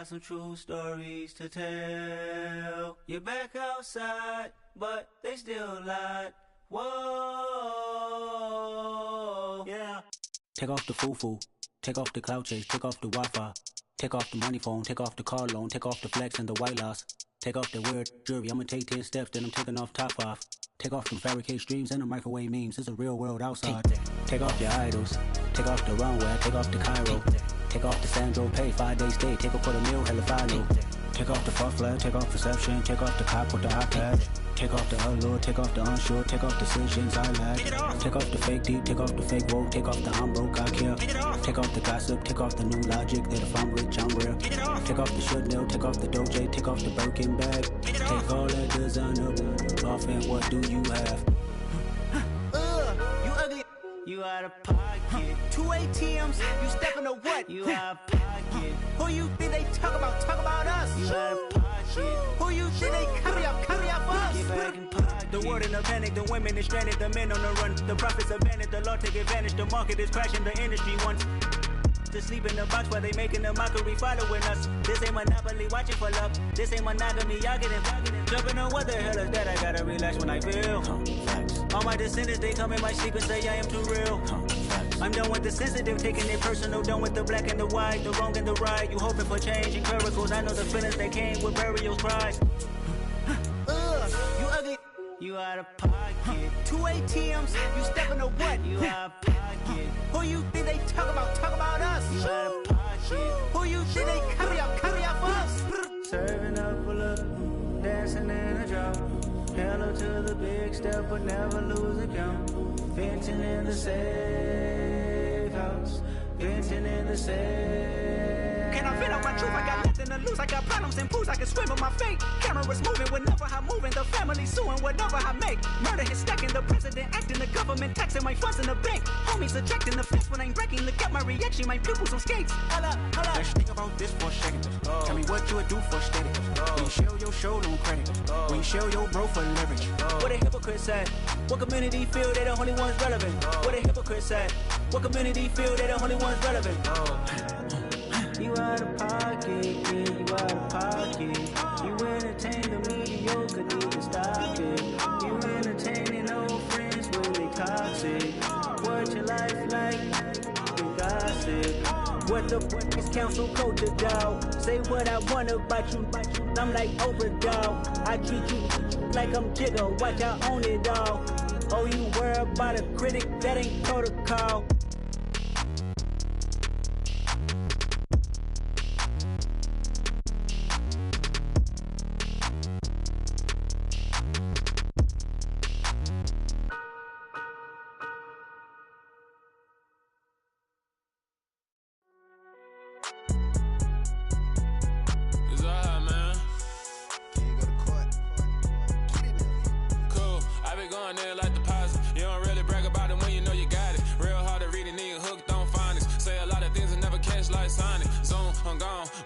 got some true stories to tell. You're back outside, but they still lied. Whoa, yeah. Take off the foo-foo, take off the cloud chase, take off the Wi-Fi, take off the money phone, take off the car loan, take off the flex and the white loss. Take off the weird jewelry, I'ma take 10 steps, then I'm taking off top 5. Take off them fabricated streams and the microwave memes, it's a real world outside. Take off your idols, take off the runway, take off the Cairo. Take off the Sandro pay, 5 days stay, take off for the meal, hella final. Take off the fuck flag, take off perception, take off the cop with the iPad. Take off the allure, take off the unsure, take off decisions I lack. Take off the fake deep, take off the fake woke, take off the I'm broke, I care. Take off the gossip, take off the new logic that if I'm rich, I'm real. Take off the Chanel, take off the Doja, take off the Birkin bag. Take all that designer off and what do you have? You ugly. You out of pocket. 2 ATMs, you stepping to what? You out of pocket. Who you think they talk about? Talk about us. You out of pocket. Who you think they carry up us? Get back in pocket. The world in a panic, the women is stranded, the men on the run. The profits abandoned, the law take advantage. The market is crashing, the industry wants to sleep in the box while they making a mockery following us. This ain't monopoly, watching for love. This ain't monogamy, y'all getting jumping on what the hell is that? I gotta relax when I feel. All my descendants, they come in my sleep and say I am too real. I'm done with the sensitive, taking it personal. Done with the black and the white, the wrong and the right. You hoping for change and miracles. I know the feelings that came with burial cries. You ugly. You out of pocket. 2 ATMs, you stepping to what? You out of pocket. Who you think they talk about? Talk about us. You out of pocket. Who you think they carry up us? Serving up a look, dancing in a drop. Hello to the big step, but never lose a count. Venting in the safe house. Venting in the safe. Can I vent out my truth? I got nothing to lose. I got problems and pools. I can swim with my fate. Cameras moving whenever I'm moving. The family suing whatever I make. Murder is stacking. The president acting. The government taxing my funds in the bank. Homies ejecting the fence when I'm breaking. Look at my reaction. My pupils on skates. Holla. Let's think about this for a second. Tell me what you would do for steady. When you show your show no credit. When you show your bro for leverage. What a hypocrite said. What community feel they the only ones relevant? What a hypocrite said. What community feel they the only ones relevant? You out of pocket, yeah, you out of pocket. You entertain the mediocre, need to stop it. You entertaining old friends when they toxic. What your life like, you gossip. What the fuck is council culture, dawg? Say what I want about you, I'm like Oprah, dawg. I treat you like I'm Jigga, watch I own it all. Oh, you worry about a critic, that ain't protocol.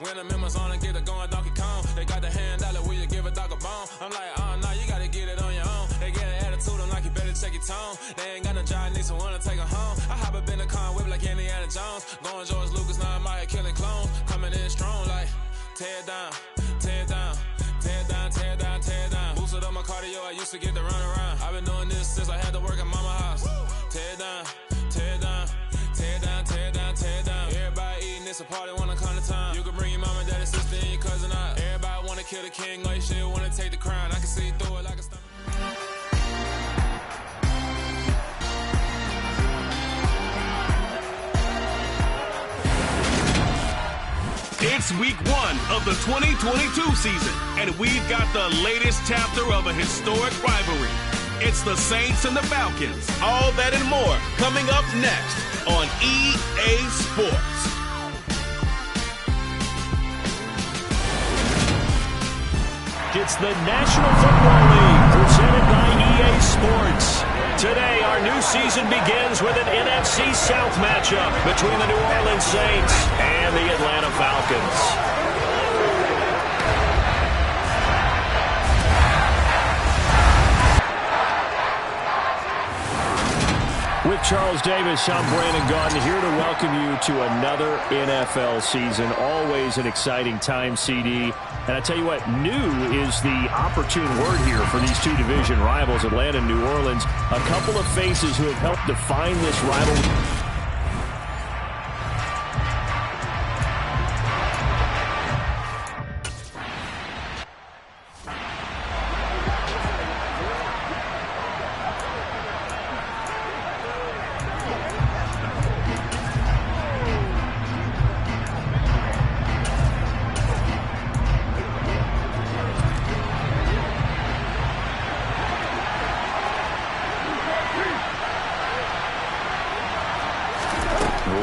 When the members on and get it going Donkey Kong, they got the hand dollar, will you give a dog a bone? I'm like, oh no, you gotta get it on your own. They get an attitude, I'm like, you better check your tone. They ain't got no job, need someone to take her home. I hop up in the car, whip like Indiana Jones. Going George Lucas, now I'm out here killing clones. Coming in strong like, tear down, tear down, tear down, tear down, tear down. Boosted up my cardio, I used to get to run around. I've been doing this since I had to work at mama house. Tear down, tear down, tear down, tear down, tear down. Everybody eating, it's a party, wanna come to time. You can bring your mama, daddy, sister, and your cousin out. Everybody wanna kill the king, like shit, wanna take the crown. I can see through it like a stomach. It's week 1 of the 2022 season, and we've got the latest chapter of a historic rivalry. It's the Saints and the Falcons. All that and more coming up next on EA Sports. It's the National Football League presented by EA Sports. Today, our new season begins with an NFC South matchup between the New Orleans Saints and the Atlanta Falcons. With Charles Davis, I'm Brandon Gaudin, here to welcome you to another NFL season. Always an exciting time, CD. And I tell you what, new is the opportune word here for these two division rivals, Atlanta and New Orleans. A couple of faces who have helped define this rivalry.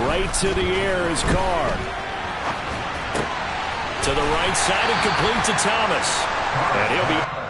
Right to the air is Carr. To the right side and complete to Thomas. And he'll be...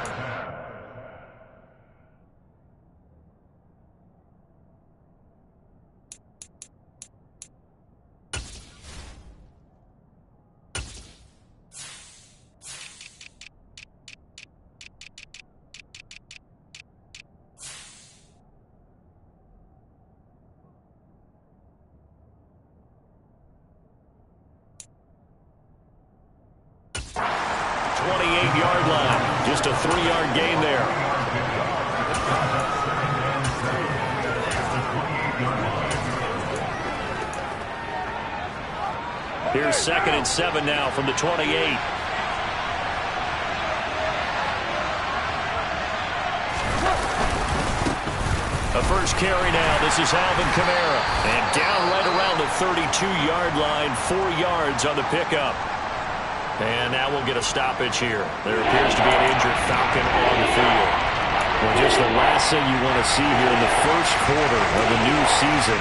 Just a 3-yard gain there. Here's 2nd and 7 now from the 28. A first carry now. This is Alvin Kamara. And down right around the 32-yard line. 4 yards on the pickup. And now we'll get a stoppage here. There appears to be an injured Falcon on the field. Well, just the last thing you want to see here in the first quarter of the new season.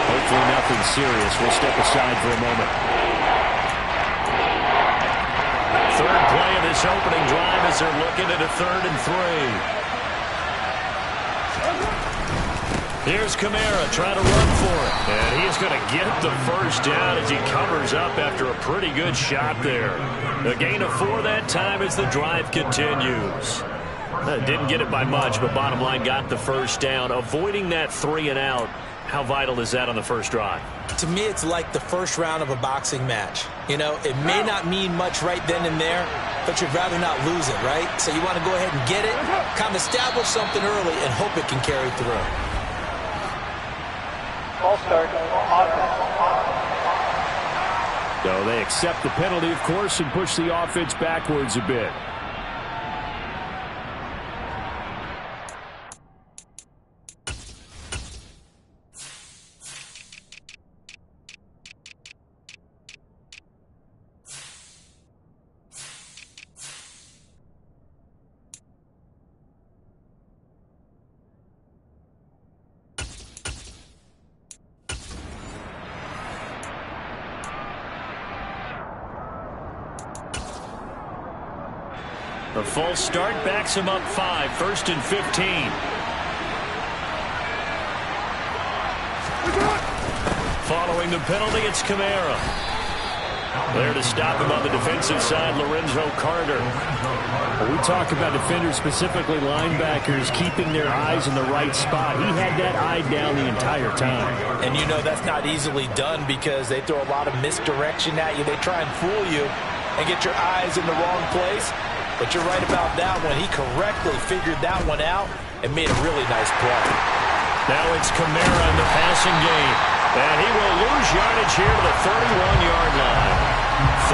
Hopefully nothing serious. We'll step aside for a moment. Third play of this opening drive as they're looking at a 3rd and 3. Here's Kamara trying to run for it. And he's going to get the first down as he covers up after a pretty good shot there. A gain of 4 that time as the drive continues. Didn't get it by much, but bottom line got the first down. Avoiding that 3 and out. How vital is that on the first drive? To me, it's like the first round of a boxing match. You know, it may not mean much right then and there, but you'd rather not lose it, right? So you want to go ahead and get it, kind of establish something early, and hope it can carry through. So they accept the penalty, of course, and push the offense backwards a bit. A false start backs him up 5, 1st and 15. Following the penalty, it's Kamara. There to stop him on the defensive side, Lorenzo Carter. When we talk about defenders, specifically linebackers, keeping their eyes in the right spot. He had that eye down the entire time. And you know that's not easily done because they throw a lot of misdirection at you. They try and fool you and get your eyes in the wrong place. But you're right about that one. He correctly figured that one out and made a really nice play. Now it's Kamara in the passing game. And he will lose yardage here to the 31-yard line.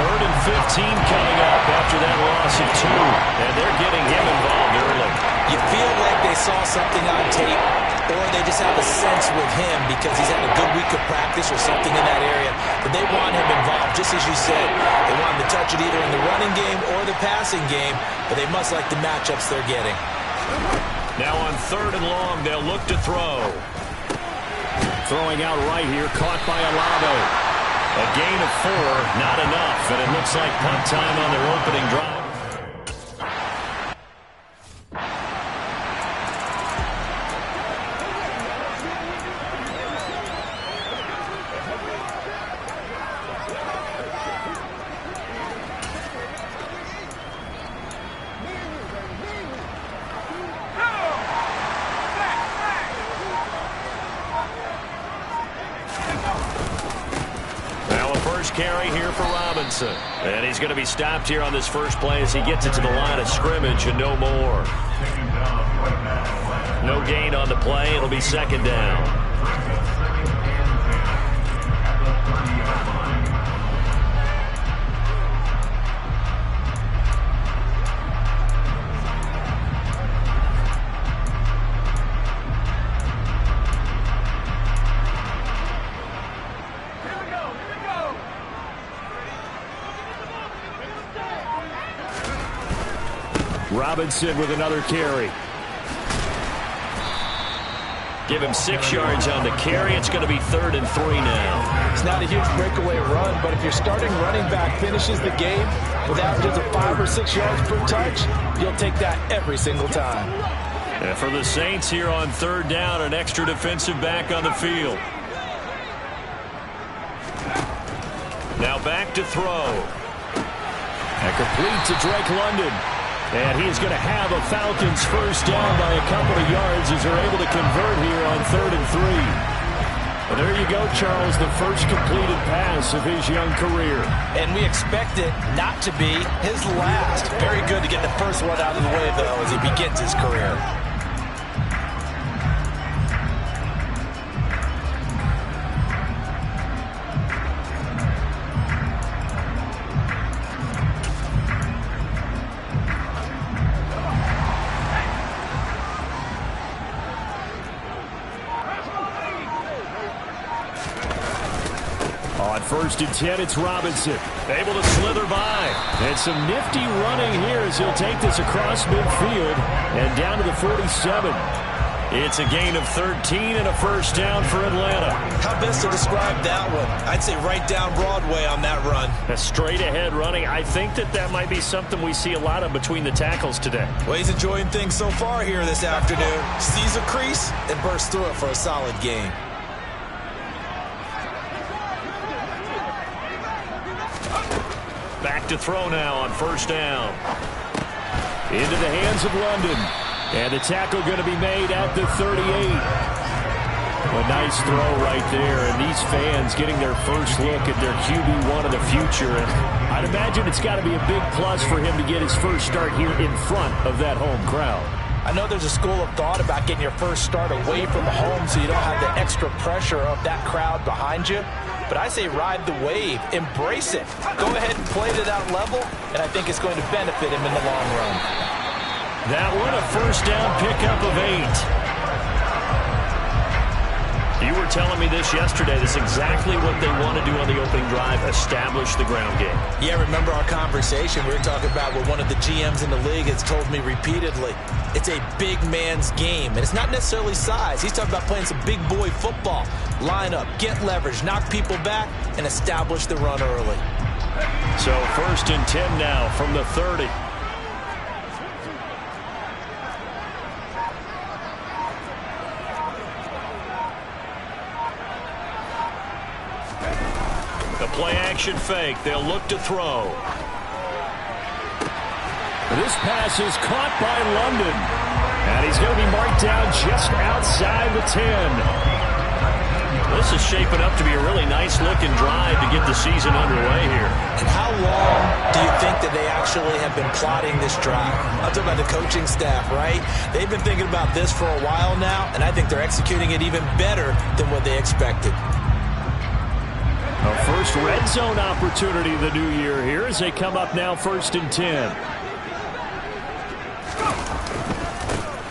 3rd and 15 coming up after that loss of 2. And they're getting him involved early. You feel like they saw something on tape, or they just have a sense with him because he's had a good week of practice or something in that area. But they want him involved, just as you said. They want him to touch it either in the running game or the passing game, but they must like the matchups they're getting. Now on 3rd and long, they'll look to throw. Throwing out right here, caught by Olave. A gain of 4, not enough, and it looks like punt time on their opening drive. carry here for Robinson. And he's going to be stopped here on this first play as he gets it to the line of scrimmage and no more. No gain on the play. It'll be second down. Robinson with another carry. Give him 6 yards on the carry. It's going to be 3rd and 3 now. It's not a huge breakaway run, but if your starting running back finishes the game with averages of 5 or 6 yards per touch, you'll take that every single time. And for the Saints here on 3rd down, an extra defensive back on the field. Now back to throw. And complete to Drake London. And he's going to have a Falcons first down by a couple of yards as they're able to convert here on 3rd and 3. And there you go, Charles, the first completed pass of his young career. And we expect it not to be his last. Very good to get the first one out of the way, though, as he begins his career. On 1st and 10, it's Robinson. Able to slither by. And some nifty running here as he'll take this across midfield and down to the 47. It's a gain of 13 and a first down for Atlanta. How best to describe that one? I'd say right down Broadway on that run. A straight ahead running. I think that might be something we see a lot of between the tackles today. Well, he's enjoying things so far here this afternoon. Sees a crease and bursts through it for a solid gain. Back to throw now on 1st down. Into the hands of London. And the tackle going to be made at the 38. A nice throw right there. And these fans getting their first look at their QB1 of the future. And I'd imagine it's got to be a big plus for him to get his first start here in front of that home crowd. I know there's a school of thought about getting your first start away from home so you don't have the extra pressure of that crowd behind you. But I say ride the wave. Embrace it. Go ahead and play to that level, and I think it's going to benefit him in the long run. That one, a first down pickup of 8. You were telling me this yesterday. That's exactly what they want to do on the opening drive, establish the ground game. Yeah, remember our conversation we were talking about with one of the GMs in the league has told me repeatedly, it's a big man's game. And it's not necessarily size. He's talking about playing some big boy football. Line up, get leverage, knock people back, and establish the run early. So 1st and 10 now from the 30. The play action fake. They'll look to throw. This pass is caught by London. And he's going to be marked down just outside the 10. This is shaping up to be a really nice-looking drive to get the season underway here. And how long do you think that they actually have been plotting this drive? I'm talking about the coaching staff, right? They've been thinking about this for a while now, and I think they're executing it even better than what they expected. A first red zone opportunity the new year here as they come up now 1st and 10.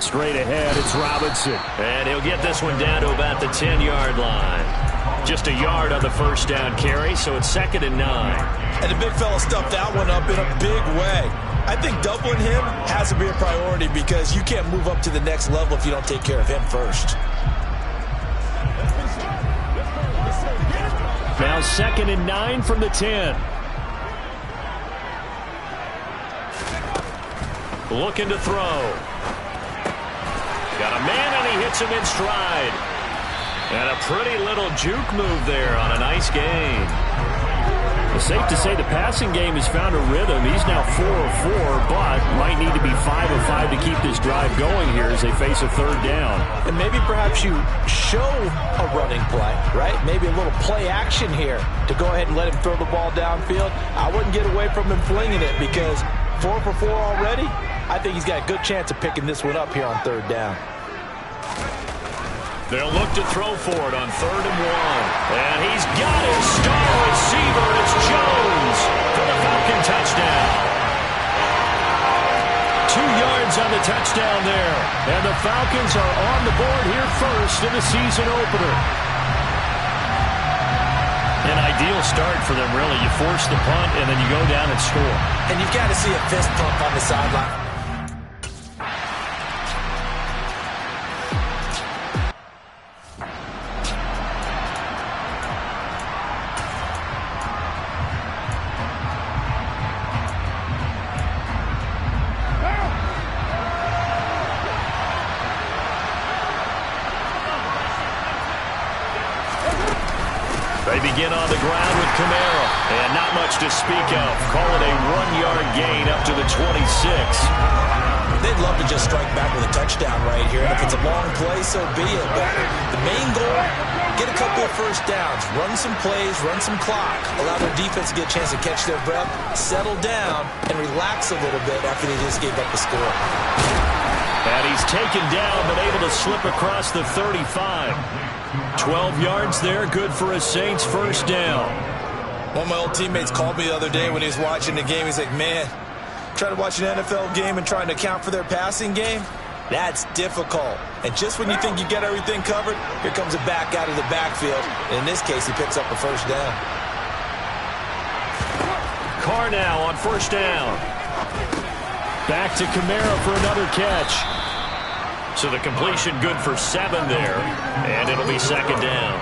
Straight ahead, it's Robinson. And he'll get this one down to about the 10-yard line. Just a yard on the first down carry, so it's 2nd and 9. And the big fella stuffed that one up in a big way. I think doubling him has to be a priority because you can't move up to the next level if you don't take care of him first. Now 2nd and 9 from the 10. Looking to throw. Got a man, and he hits him in stride. And a pretty little juke move there on a nice gain. Safe to say the passing game has found a rhythm. He's now 4 of 4, but might need to be 5 of 5 to keep this drive going here as they face a third down. And maybe perhaps you show a running play, right? Maybe a little play action here to go ahead and let him throw the ball downfield. I wouldn't get away from him flinging it because 4 for 4 already, I think he's got a good chance of picking this one up here on third down. They'll look to throw for it on 3rd and 1. And he's got his star receiver. It's Jones for the Falcon touchdown. 2 yards on the touchdown there. And the Falcons are on the board here first in the season opener. An ideal start for them, really. You force the punt, and then you go down and score. And you've got to see a fist pump on the sideline. They begin on the ground with Kamara, and not much to speak of. Call it a 1-yard gain up to the 26. They'd love to just strike back with a touchdown right here, and if it's a long play, so be it. But the main goal, get a couple of first downs, run some plays, run some clock, allow their defense to get a chance to catch their breath, settle down, and relax a little bit after they just gave up the score. And he's taken down, but able to slip across the 35. 12 yards there, good for a Saints first down. One of my old teammates called me the other day when he was watching the game. He's like, man, trying to watch an NFL game and trying to account for their passing game, that's difficult. And just when you think you get everything covered, here comes a back out of the backfield. And in this case, he picks up a first down. Carr now on first down. Back to Kamara for another catch. So the completion good for 7 there, and it'll be second down.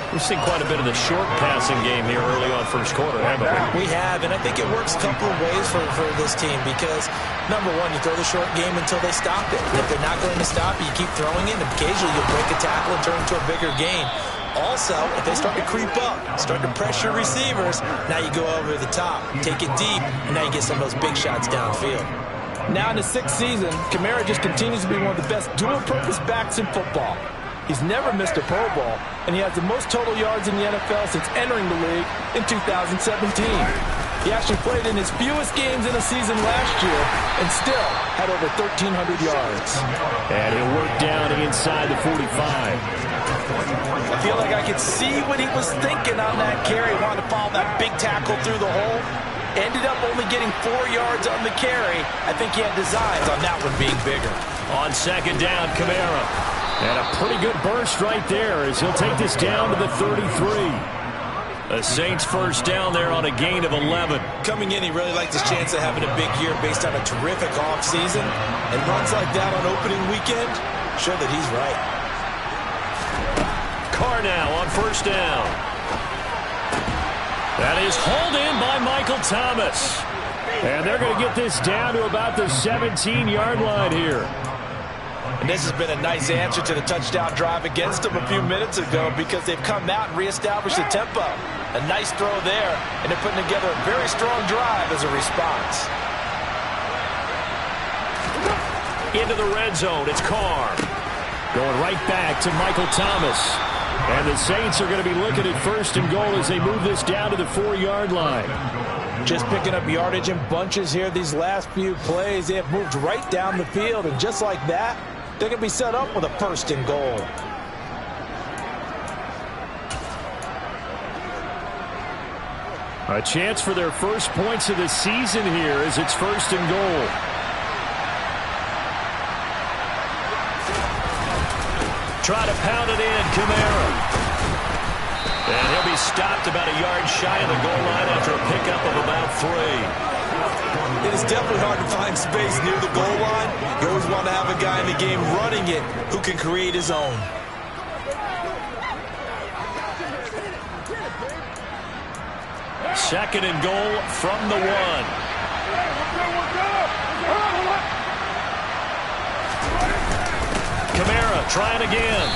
We've seen quite a bit of the short passing game here early on first quarter, haven't we? We have, and I think it works a couple of ways for this team because, number one, you throw the short game until they stop it. And if they're not going to stop it, you keep throwing it, and occasionally you'll break a tackle and turn it into a bigger gain. Also, if they start to creep up, start to pressure receivers, now you go over the top, take it deep, and now you get some of those big shots downfield. Now in his 6th season, Kamara just continues to be one of the best dual-purpose backs in football. He's never missed a Pro Bowl, and he has the most total yards in the NFL since entering the league in 2017. He actually played in his fewest games in a season last year and still had over 1,300 yards. And he'll work down inside the 45. I feel like I could see what he was thinking on that carry. He wanted to follow that big tackle through the hole. Ended up only getting 4 yards on the carry. I think he had designs on that one being bigger. On second down, Kamara. And a pretty good burst right there as he'll take this down to the 33. A Saints first down there on a gain of 11. Coming in, he really liked his chance of having a big year based on a terrific offseason. And runs like that on opening weekend show that he's right. Carr now on first down. That is hauled in by Michael Thomas. And they're going to get this down to about the 17-yard line here. And this has been a nice answer to the touchdown drive against them a few minutes ago because they've come out and reestablished the tempo. A nice throw there, and they're putting together a very strong drive as a response. Into the red zone, it's Carr. Going right back to Michael Thomas. And the Saints are going to be looking at first and goal as they move this down to the 4-yard line. Just picking up yardage in bunches here these last few plays. They have moved right down the field, and just like that, they're going to be set up with a first and goal. A chance for their first points of the season here as it's first and goal. Try to pound it in, Kamara. And he'll be stopped about a yard shy of the goal line after a pickup of about 3. It is definitely hard to find space near the goal line. You always want to have a guy in the game running it who can create his own. Second and goal from the 1. Kamara trying again.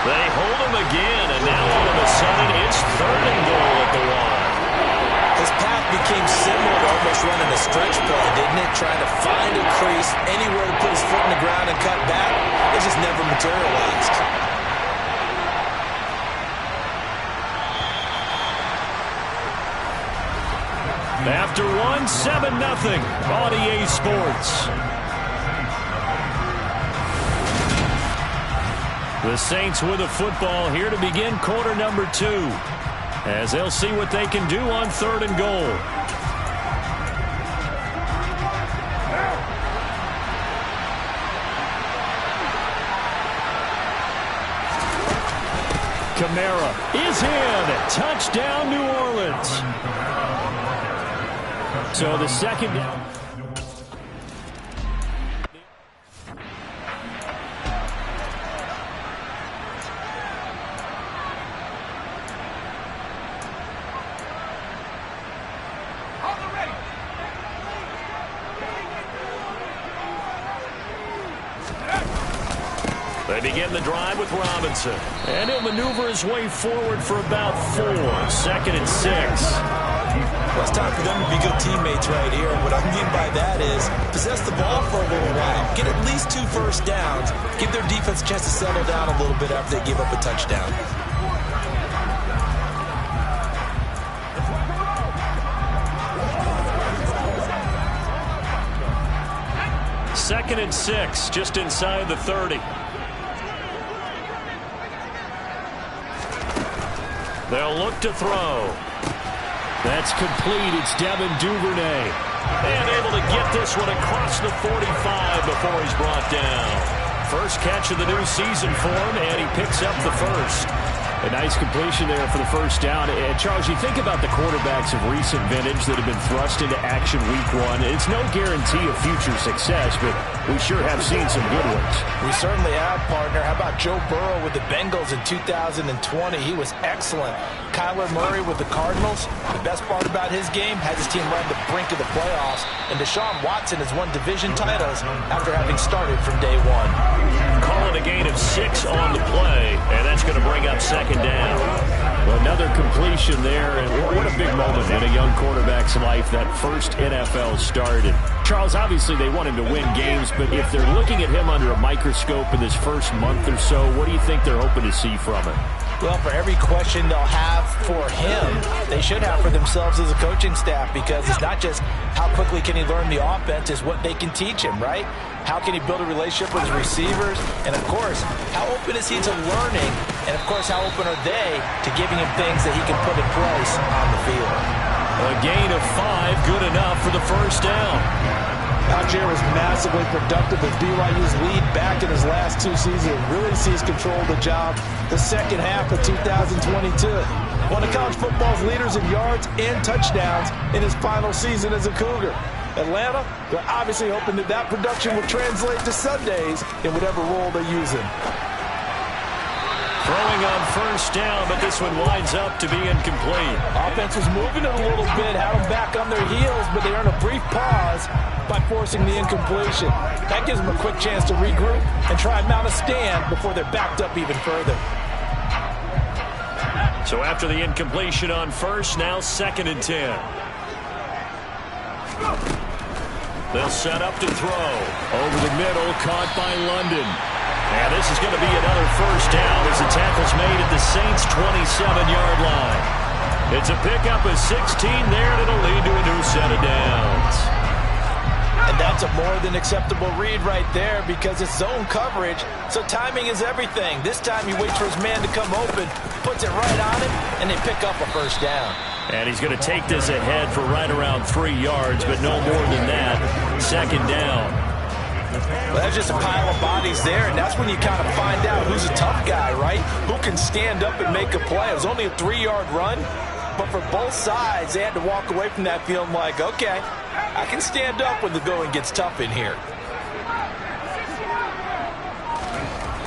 They hold him again, and now all of a sudden it's third and goal at the 1. became similar to almost running a stretch play, didn't it? Trying to find a crease, anywhere to put his foot in the ground and cut back. It just never materialized. After one, 7-0 on EA Sports. The Saints with a football here to begin quarter number 2, as they'll see what they can do on 3rd and goal. Kamara is in. Touchdown, New Orleans. So the second down. They begin the drive with Robinson. And he'll maneuver his way forward for about 4. 2nd and 6. Well, it's time for them to be good teammates right here. And what I mean by that is possess the ball for a little while. Get at least 2 first downs. Give their defense a chance to settle down a little bit after they give up a touchdown. Second and 6, just inside the 30. They'll look to throw. That's complete. It's Devin Duvernay. And able to get this one across the 45 before he's brought down. First catch of the new season for him, and he picks up the first. A nice completion there for the first down. And Charles, you think about the quarterbacks of recent vintage that have been thrust into action week 1. It's no guarantee of future success, but we sure have seen some good ones. We certainly have, partner. How about Joe Burrow with the Bengals in 2020? He was excellent. Kyler Murray with the Cardinals. The best part about his game, has his team right on the brink of the playoffs. And Deshaun Watson has won division titles after having started from day 1. Calling a gain of 6 on the play, and that's going to bring up 2nd down. Well, another completion there, and what a big moment in a young quarterback's life, that first NFL start. And Charles, obviously they want him to win games, but if they're looking at him under a microscope in this first month or so, what do you think they're hoping to see from him? Well, for every question they'll have for him, they should have for themselves as a coaching staff, because it's not just how quickly can he learn the offense, it's what they can teach him, right? How can he build a relationship with his receivers? And, of course, how open is he to learning? And, of course, how open are they to giving him things that he can put in place on the field? A gain of 5, good enough for the first down. Algier was massively productive as BYU's lead back in his last 2 seasons. Really sees control of the job the second half of 2022. One of college football's leaders in yards and touchdowns in his final season as a Cougar. Atlanta, they're obviously hoping that that production will translate to Sundays in whatever role they use him. Throwing on first down, but this one winds up to be incomplete. Offense was moving it a little bit, had them back on their heels, but they earn a brief pause by forcing the incompletion. That gives them a quick chance to regroup and try and mount a stand before they're backed up even further. So after the incompletion on first, now 2nd and 10. They'll set up to throw. Over the middle, caught by London. And this is going to be another first down as the tackle's made at the Saints' 27-yard line. It's a pickup of 16 there, and it'll lead to a new set of downs. And that's a more than acceptable read right there, because it's zone coverage, so timing is everything. This time he waits for his man to come open, puts it right on him, and they pick up a first down. And he's going to take this ahead for right around 3 yards, but no more than that. 2nd down. Well, that's just a pile of bodies there, and that's when you kind of find out who's a tough guy, right? Who can stand up and make a play. It was only a 3-yard run, but for both sides, they had to walk away from that feeling like, okay, I can stand up when the going gets tough in here.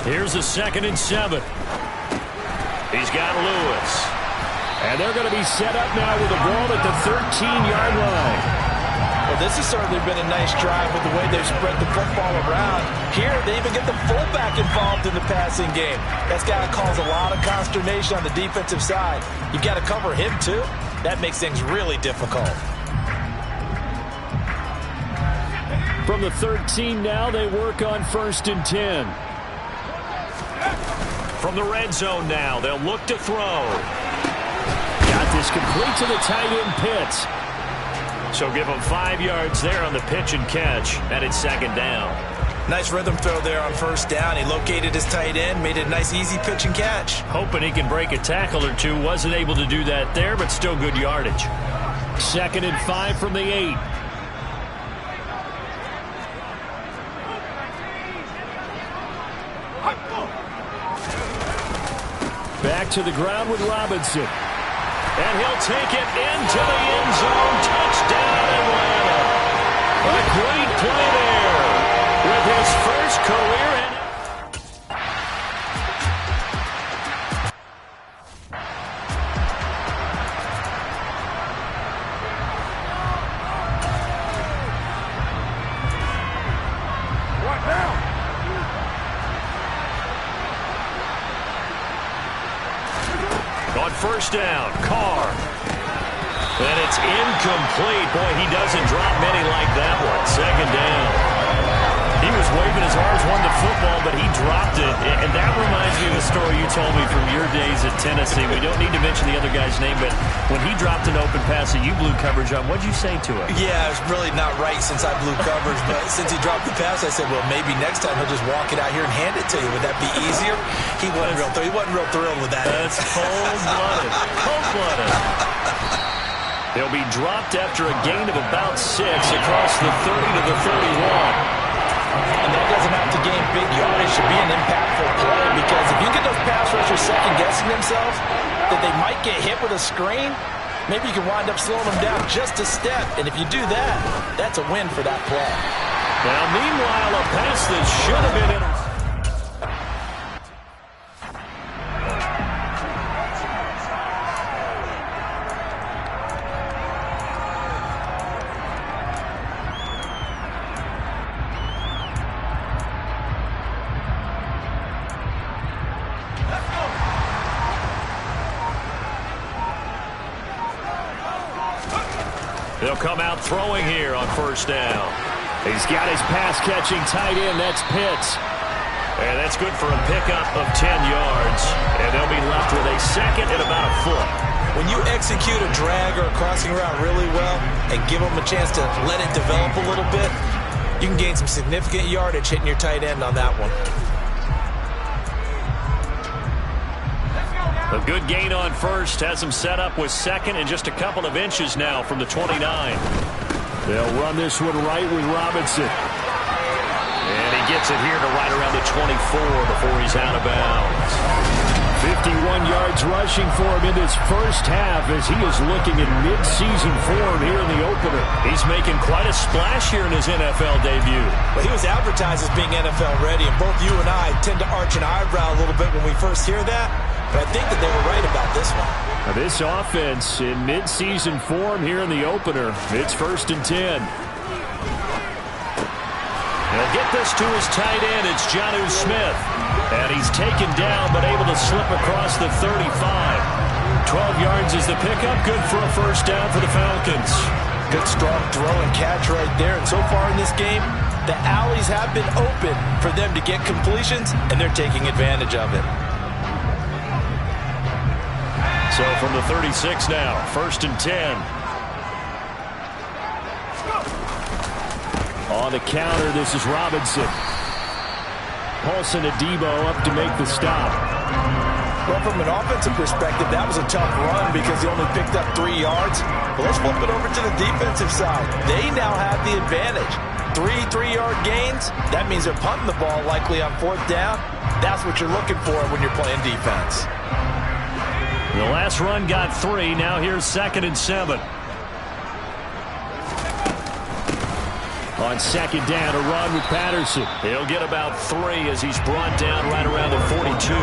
Here's a 2nd and 7. He's got Lewis. And they're going to be set up now with a ball at the 13-yard line. Well, this has certainly been a nice drive with the way they've spread the football around. Here, they even get the fullback involved in the passing game. That's got to cause a lot of consternation on the defensive side. You got to cover him, too. that makes things really difficult. From the 13 now, they work on 1st and 10. From the red zone now, they'll look to throw. Got this complete to the tight end Pitts. So give him 5 yards there on the pitch and catch, and it's 2nd down. Nice rhythm throw there on 1st down. He located his tight end, made it a nice easy pitch and catch. Hoping he can break a tackle or two. Wasn't able to do that there, but still good yardage. 2nd and 5 from the 8. Back to the ground with Robinson. And he'll take it into the end zone. Touchdown, Atlanta. A great play there with his first career in. On 1st down, Carr. And it's incomplete. Boy, he doesn't drop many like that one. 2nd down. He was waving his arms, won the football, but he dropped it. And that reminds me of a story you told me from your days at Tennessee. We don't need to mention the other guy's name, but when he dropped an open pass that you blew coverage on, what'd you say to him? Yeah, it's really not right since I blew coverage, but since he dropped the pass, I said, well, maybe next time he'll just walk it out here and hand it to you. Would that be easier? He wasn't real thrilled with that. That's cold-blooded. Cold-blooded. They'll be dropped after a gain of about 6 across the 30 to the 31. And that doesn't have to gain big yardage to be an impactful play, because if you get those pass rushers second-guessing themselves that they might get hit with a screen, maybe you can wind up slowing them down just a step. And if you do that, that's a win for that play. Now, meanwhile, a pass that should have been intercepted. They'll come out throwing here on 1st down. He's got his pass-catching tight end. That's Pitts. And that's good for a pickup of 10 yards. And they'll be left with a 2nd and about a foot. When you execute a drag or a crossing route really well and give them a chance to let it develop a little bit, you can gain some significant yardage hitting your tight end on that one. A good gain on 1st. Has him set up with 2nd and just a couple of inches now from the 29. They'll run this one right with Robinson. And he gets it here to right around the 24 before he's out of bounds. 51 yards rushing for him in this first half as he is looking in mid-season form here in the opener. He's making quite a splash here in his NFL debut. Well, he was advertised as being NFL ready, and both you and I tend to arch an eyebrow a little bit when we first hear that. But I think that they were right about this one. Now this offense in mid-season form here in the opener. It's 1st and 10. He'll get this to his tight end. It's Jonnu Smith. And he's taken down but able to slip across the 35. 12 yards is the pickup. Good for a 1st down for the Falcons. Good strong throw and catch right there. And so far in this game, the alleys have been open for them to get completions, and they're taking advantage of it. So from the 36 now, 1st and 10. On the counter, this is Robinson. Paulson to Debo up to make the stop. Well, from an offensive perspective, that was a tough run because he only picked up 3 yards. But let's flip it over to the defensive side. They now have the advantage. 3 3-yard gains. That means they're punting the ball likely on 4th down. That's what you're looking for when you're playing defense. The last run got 3. Now here's 2nd and 7. On 2nd down, a run with Patterson. He'll get about 3 as he's brought down right around the 42.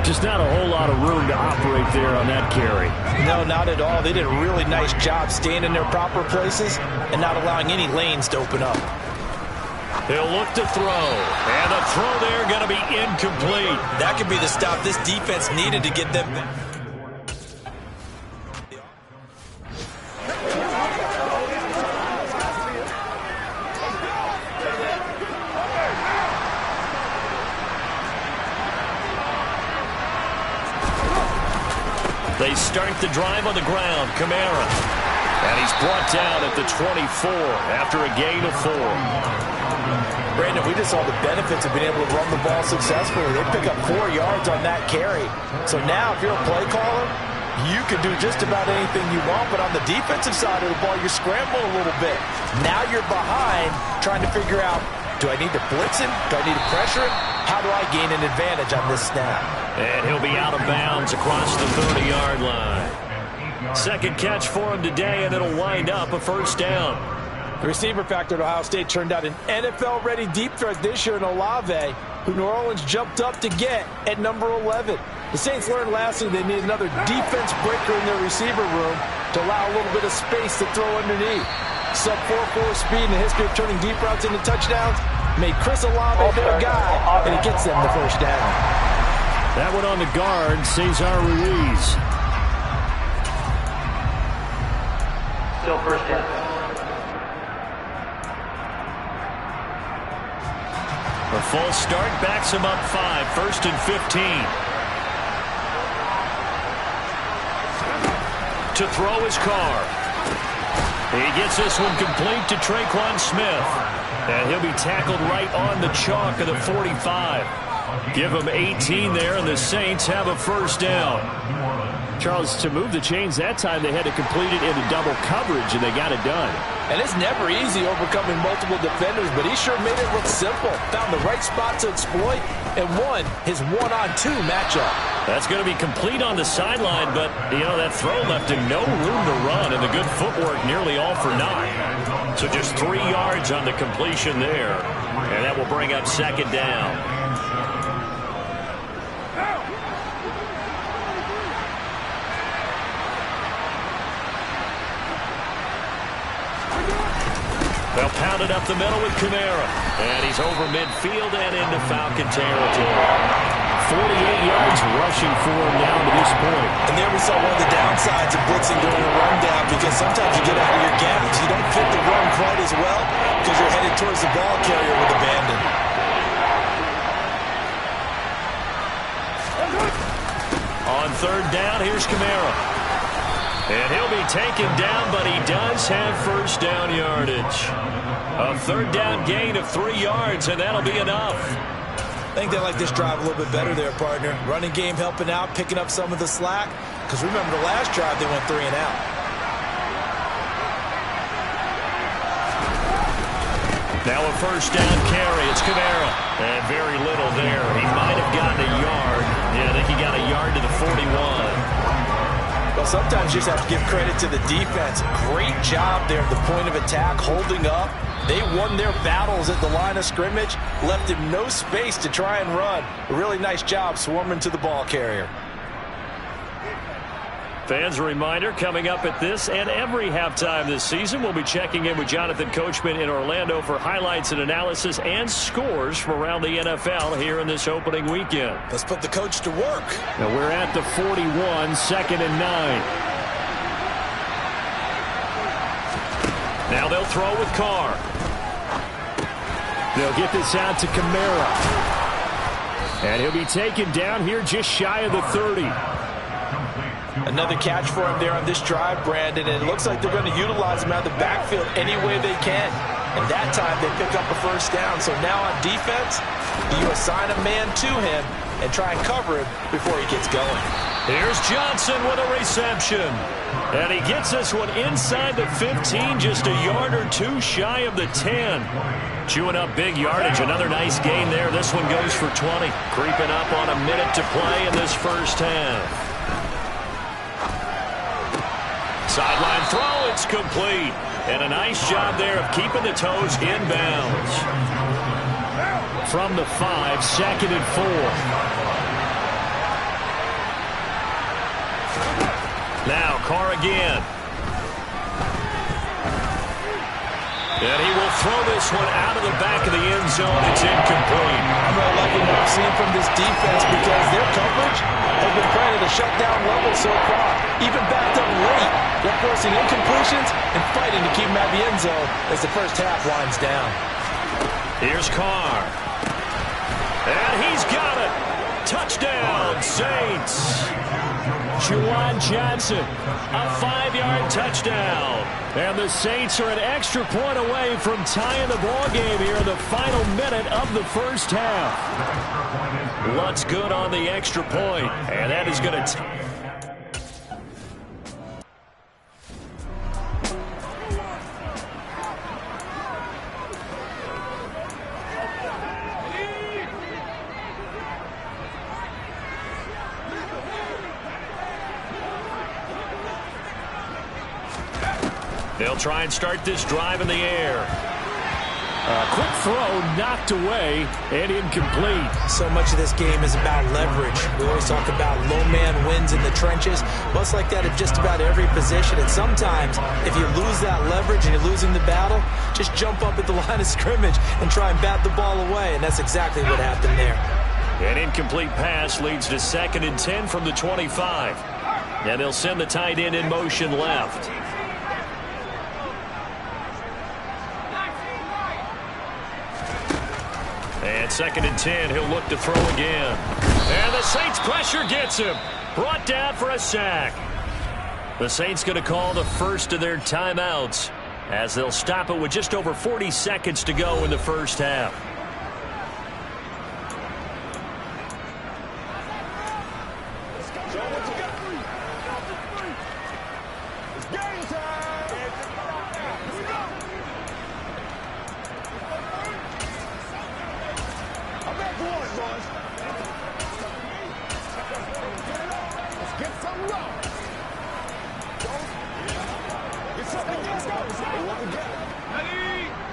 Just not a whole lot of room to operate there on that carry. No, not at all. They did a really nice job staying in their proper places and not allowing any lanes to open up. He'll look to throw. And the throw there going to be incomplete. That could be the stop this defense needed to get them. They start the drive on the ground. Kamara. And he's brought down at the 24 after a gain of 4. Brandon, we just saw the benefits of being able to run the ball successfully. They pick up 4 yards on that carry. So now if you're a play caller, you can do just about anything you want, but on the defensive side of the ball, you're scrambling a little bit. Now you're behind trying to figure out, do I need to blitz him? Do I need to pressure him? How do I gain an advantage on this snap? And he'll be out of bounds across the 30-yard line. Second catch for him today, and it'll wind up a first down. The receiver factor at Ohio State turned out an NFL-ready deep threat this year in Olave, who New Orleans jumped up to get at number 11. The Saints learned last year they need another defense breaker in their receiver room to allow a little bit of space to throw underneath. Sub 4.4 speed in the history of turning deep routes into touchdowns made Chris Olave their guy, and he gets them the first down. That one on the guard, Cesar Ruiz. Still first down. A full start backs him up 5, 1st and 15. To throw his car. He gets this one complete to Traquan Smith. And he'll be tackled right on the chalk of the 45. Give him 18 there, and the Saints have a first down. Charles, to move the chains that time, they had to complete it into double coverage, and they got it done. And it's never easy overcoming multiple defenders, but he sure made it look simple. Found the right spot to exploit and won his 1-on-2 matchup. That's going to be complete on the sideline, but, you know, that throw left him no room to run, and the good footwork nearly all for naught. So just 3 yards on the completion there, and that will bring up second down. They'll pound it up the middle with Kamara. And he's over midfield and into Falcon territory. 48 yards rushing for him down to this point. And there we saw one of the downsides of blitzing during a rundown, because sometimes you get out of your gaps. You don't fit the run quite as well because you're headed towards the ball carrier with abandon. On third down, here's Kamara. And he'll be taken down, but he does have first down yardage. A third down gain of 3 yards, and that'll be enough. I think they like this drive a little bit better there, partner. Running game helping out, picking up some of the slack. Because remember, the last drive, they went 3 and out. Now a first down carry. It's Kamara. And very little there. He might have gotten a yard. Yeah, I think he got a yard to the 41. Well, sometimes you just have to give credit to the defense. Great job there at the point of attack, holding up. They won their battles at the line of scrimmage, left him no space to try and run. A really nice job swarming to the ball carrier. Fans, a reminder, coming up at this and every halftime this season, we'll be checking in with Jonathan Coachman in Orlando for highlights and analysis and scores from around the NFL here in this opening weekend. Let's put the coach to work. Now we're at the 41, 2nd and 9. Now they'll throw with Carr. They'll get this out to Kamara. And he'll be taken down here just shy of the 30. Another catch for him there on this drive, Brandon, and it looks like they're going to utilize him out of the backfield any way they can. And that time they pick up a first down. So now on defense, you assign a man to him and try and cover him before he gets going. Here's Johnson with a reception. And he gets this one inside the 15, just a yard or two shy of the 10. Chewing up big yardage. Another nice gain there. This one goes for 20. Creeping up on a minute to play in this first half. Sideline throw, it's complete. And a nice job there of keeping the toes inbounds. From the 5, 2nd and 4. Now Carr again. And he will throw this one out of the back of the end zone. It's incomplete. I'm really liking what I'm seeing from this defense because their coverage has been playing at a shutdown level so far. Even backed up late, they're forcing incompletions and fighting to keep them out of the end zone as the first half winds down. Here's Carr. And he's got it. Touchdown, Saints. Juwan Johnson, a 5-yard touchdown. And the Saints are an extra point away from tying the ball game here in the final minute of the first half. Lutz good on the extra point, and that is going to... They'll try and start this drive in the air. A quick throw knocked away and incomplete. So much of this game is about leverage. We always talk about low man wins in the trenches. Well, it's like that at just about every position. And sometimes, if you lose that leverage and you're losing the battle, just jump up at the line of scrimmage and try and bat the ball away. And that's exactly what happened there. An incomplete pass leads to 2nd and 10 from the 25. And they'll send the tight end in motion left. And 2nd and 10, he'll look to throw again. And the Saints pressure gets him. Brought down for a sack. The Saints going to call the first of their timeouts as they'll stop it with just over 40 seconds to go in the first half.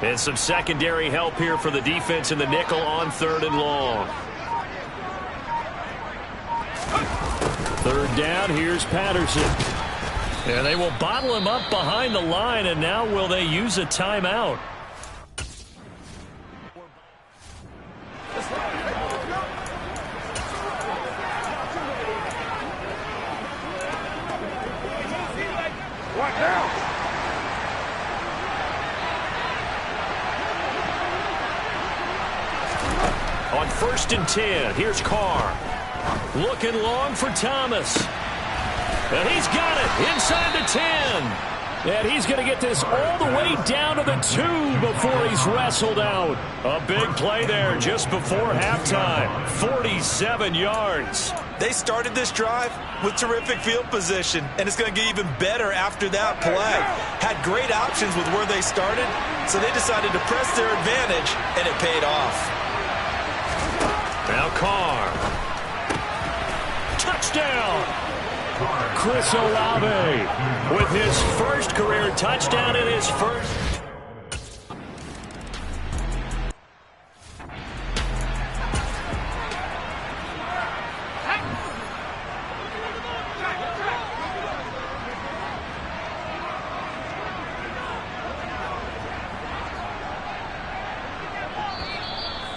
And some secondary help here for the defense in the nickel on 3rd and long. 3rd down, here's Patterson. And they will bottle him up behind the line, and now will they use a timeout? On 1st and 10, here's Carr. Looking long for Thomas. And he's got it inside the 10. And he's going to get this all the way down to the 2 before he's wrestled out. A big play there just before halftime. 47 yards. They started this drive with terrific field position, and it's going to get even better after that play. Had great options with where they started, so they decided to press their advantage, and it paid off. Now Carr. Touchdown! Chris Olave with his first career touchdown in his first.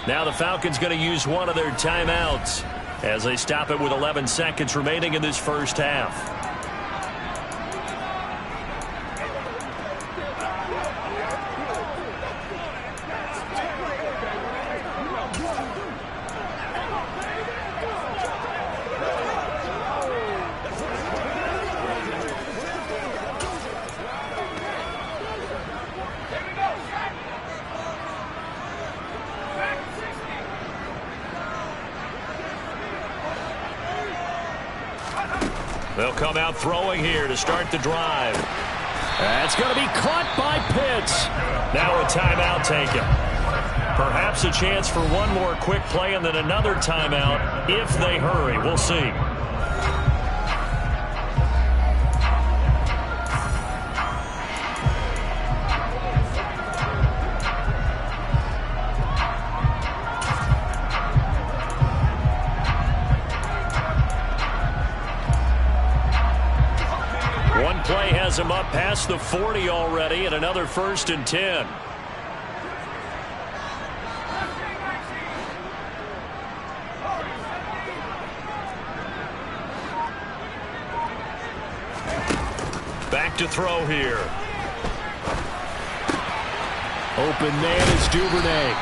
Now the Falcons going to use one of their timeouts as they stop it with 11 seconds remaining in this first half. They'll come out throwing here to start the drive. That's going to be caught by Pitts. Now a timeout taken. Perhaps a chance for one more quick play and then another timeout if they hurry. We'll see. Play has him up past the 40 already, and another 1st and 10. Back to throw here. Open man is Duvernay.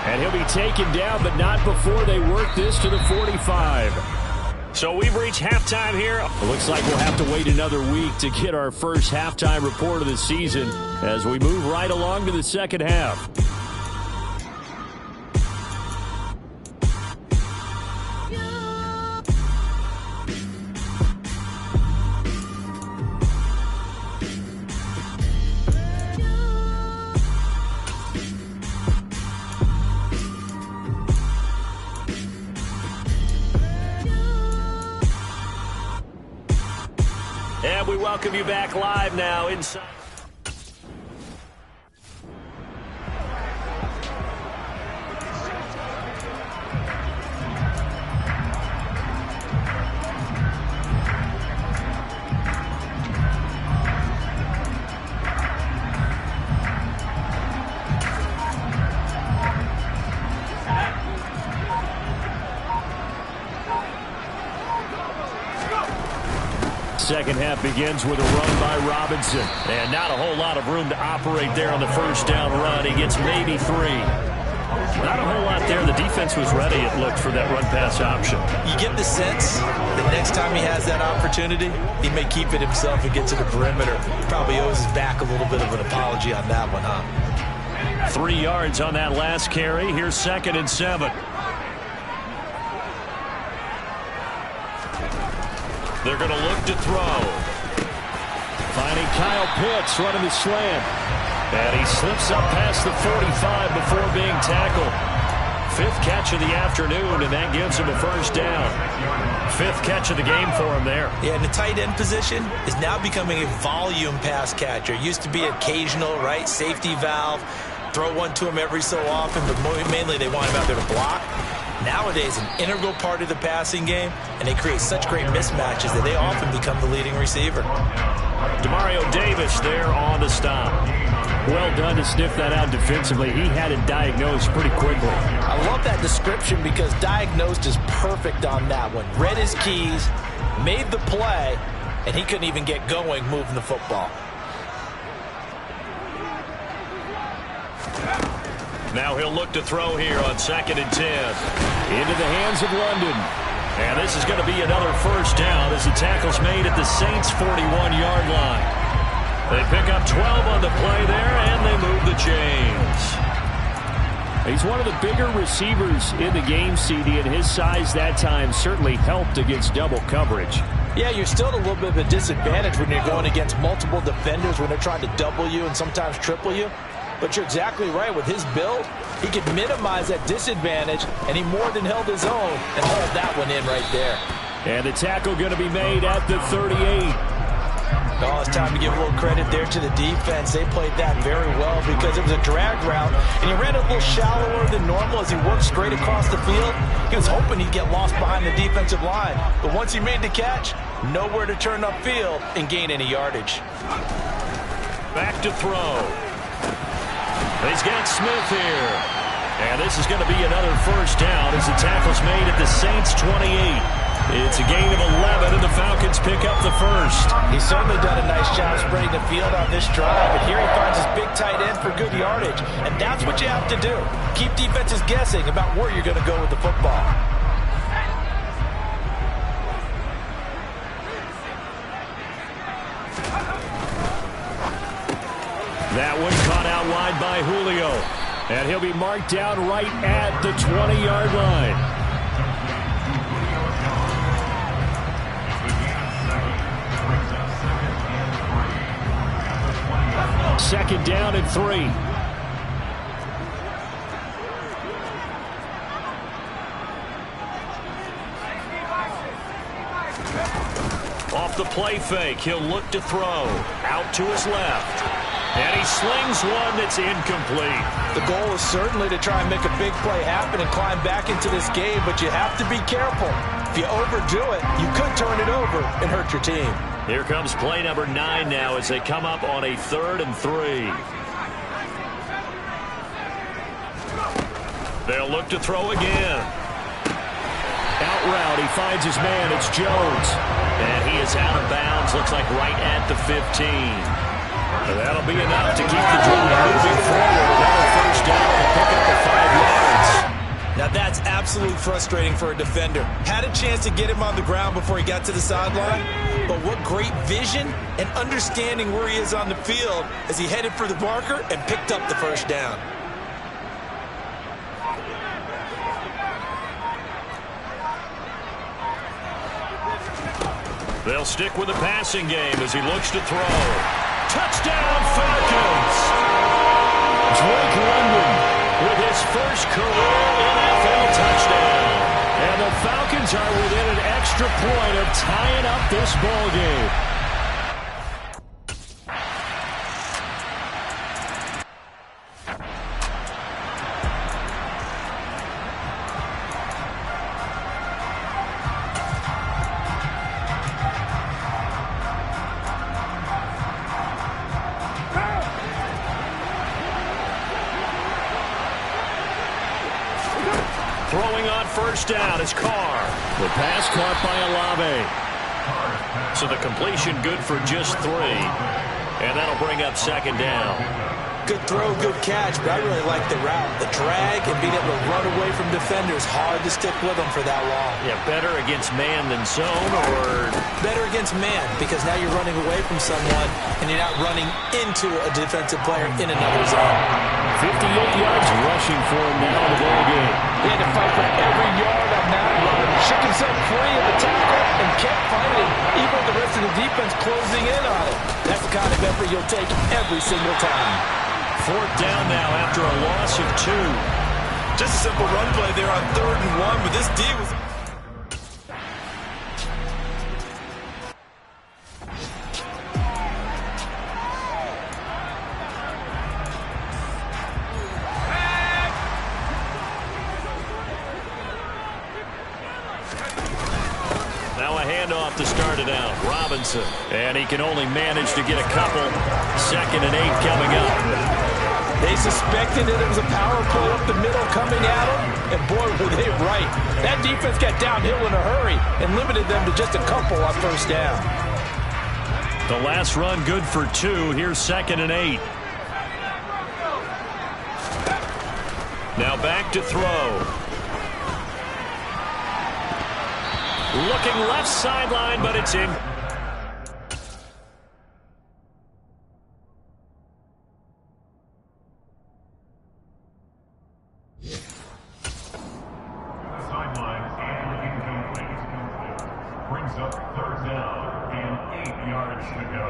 And he'll be taken down, but not before they work this to the 45. So we've reached halftime here. It looks like we'll have to wait another week to get our first halftime report of the season as we move right along to the second half. And we welcome you back live now inside. Second half begins with a run by Robinson. And not a whole lot of room to operate there on the first down run. He gets maybe 3. Not a whole lot there. The defense was ready, it looked, for that run-pass option. You get the sense that next time he has that opportunity, he may keep it himself and get to the perimeter. Probably owes his back a little bit of an apology on that one, huh? 3 yards on that last carry. Here's 2nd and 7. They're going to look to throw. Finding Kyle Pitts running the slant. And he slips up past the 45 before being tackled. 5th catch of the afternoon, and that gives him a first down. 5th catch of the game for him there. Yeah, and the tight end position is now becoming a volume pass catcher. It used to be occasional, right? Safety valve. Throw one to him every so often, but mainly they want him out there to block. Nowadays, an integral part of the passing game, and they create such great mismatches that they often become the leading receiver. Demario Davis there on the stop. Well done to sniff that out defensively. He had it diagnosed pretty quickly. I love that description because diagnosed is perfect on that one. Read his keys, made the play, and he couldn't even get going moving the football. Now he'll look to throw here on 2nd and 10. Into the hands of London. And this is going to be another first down as the tackle's made at the Saints' 41-yard line. They pick up 12 on the play there, and they move the chains. He's one of the bigger receivers in the game, CD, and his size that time certainly helped against double coverage. Yeah, you're still at a little bit of a disadvantage when you're going against multiple defenders when they're trying to double you and sometimes triple you. But you're exactly right. With his build, he could minimize that disadvantage, and he more than held his own and hauled that one in right there. And the tackle going to be made at the 38. Oh, it's time to give a little credit there to the defense. They played that very well because it was a drag route, and he ran a little shallower than normal as he worked straight across the field. He was hoping he'd get lost behind the defensive line. But once he made the catch, nowhere to turn upfield and gain any yardage. Back to throw. He's got Smith here. And this is going to be another first down as the tackle's made at the Saints' 28. It's a gain of 11, and the Falcons pick up the first. He's certainly done a nice job spreading the field on this drive, but here he finds his big tight end for good yardage, and that's what you have to do. Keep defenses guessing about where you're going to go with the football. That one caught out wide by Julio. And he'll be marked down right at the 20-yard line. Second down and 3. Off the play fake, he'll look to throw. Out to his left. And he slings one that's incomplete. The goal is certainly to try and make a big play happen and climb back into this game, but you have to be careful. If you overdo it, you could turn it over and hurt your team. Here comes play number 9 now as they come up on a 3rd and 3. They'll look to throw again. Out route, he finds his man. It's Jones. And he is out of bounds. Looks like right at the 15. That'll be enough to keep the drive moving forward. Another first down to pick up the 5 yards. frustrating for a defender. Had a chance to get him on the ground before he got to the sideline, but what great vision and understanding where he is on the field as he headed for the marker and picked up the first down. They'll stick with the passing game as he looks to throw. Touchdown, Falcons! Drake London with his first career NFL touchdown. And the Falcons are within an extra point of tying up this ball game. Throwing on first down is Carr. The pass caught by Olave. So the completion good for just 3. And that'll bring up second down. Good throw, good catch, but I really like the route. The drag and being able to run away from defenders. Hard to stick with them for that long. Yeah, better against man than zone, or? Better against man, because now you're running away from someone and you're not running into a defensive player in another zone. 58 yards rushing for him now in the ball game. He had to fight for every yard on that run. Shook himself free of the tackle and kept fighting, even with the rest of the defense closing in on it. That's the kind of effort you'll take every single time. 4th down now after a loss of 2. Just a simple run play there on 3rd and 1, but this D was... Now a handoff to start it out. Robinson. And he can only manage to get a couple. 2nd and 8 coming up. They suspected that it was a power play up the middle coming at them, and boy, were they right. That defense got downhill in a hurry and limited them to just a couple on first down. The last run good for 2. Here's 2nd and 8. Now back to throw. Looking left sideline, but it's in. Sideline and incomplete. Brings up 3rd down and 8 yards to go.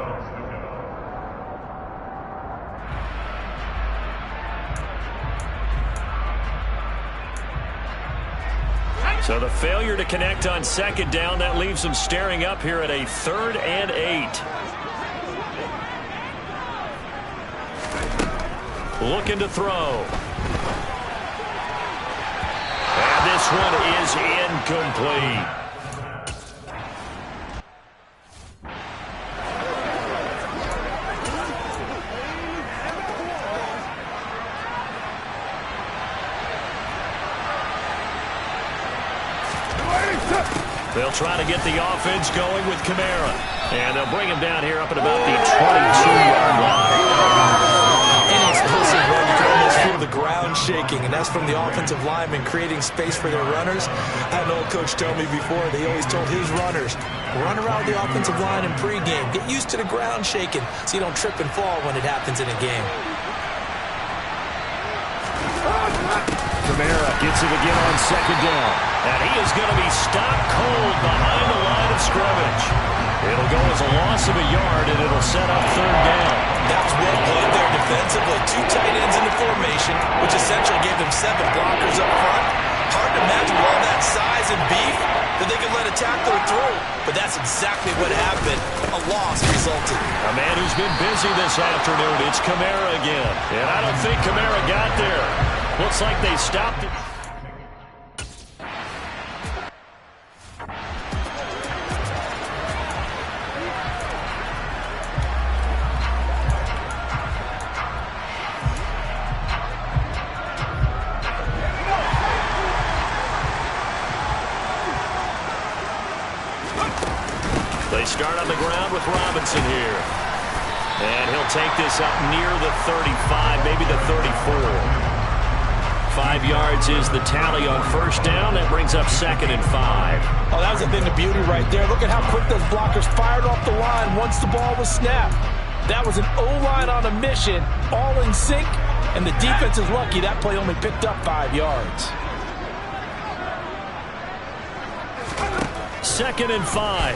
So the failure to connect on 2nd down, that leaves them staring up here at a 3rd and 8. Looking to throw. And this one is incomplete. They'll try to get the offense going with Kamara. And they'll bring him down here up at about the 22-yard line. Any explosive run, you can almost feel the ground shaking, and that's from the offensive linemen creating space for their runners. I had an old coach tell me before, they always told his runners, run around the offensive line in pregame. Get used to the ground shaking so you don't trip and fall when it happens in a game. Kamara gets it again on 2nd down. And he is going to be stopped cold behind the line of scrimmage. It'll go as a loss of a yard, and it'll set up 3rd down. That's well played there defensively. 2 tight ends in the formation, which essentially gave them 7 blockers up front. Hard to imagine with all that size and beef that they could let a tackler through. But that's exactly what happened. A loss resulted. A man who's been busy this afternoon. It's Kamara again. And I don't think Kamara got there. Looks like they stopped it. They start on the ground with Robinson here. And he'll take this up near the 35, maybe the 34. 5 yards is the tally on first down. That brings up 2nd and 5. Oh, that was a thing of beauty right there. Look at how quick those blockers fired off the line once the ball was snapped. That was an O-line on a mission, all in sync, and the defense is lucky that play only picked up 5 yards. 2nd and 5.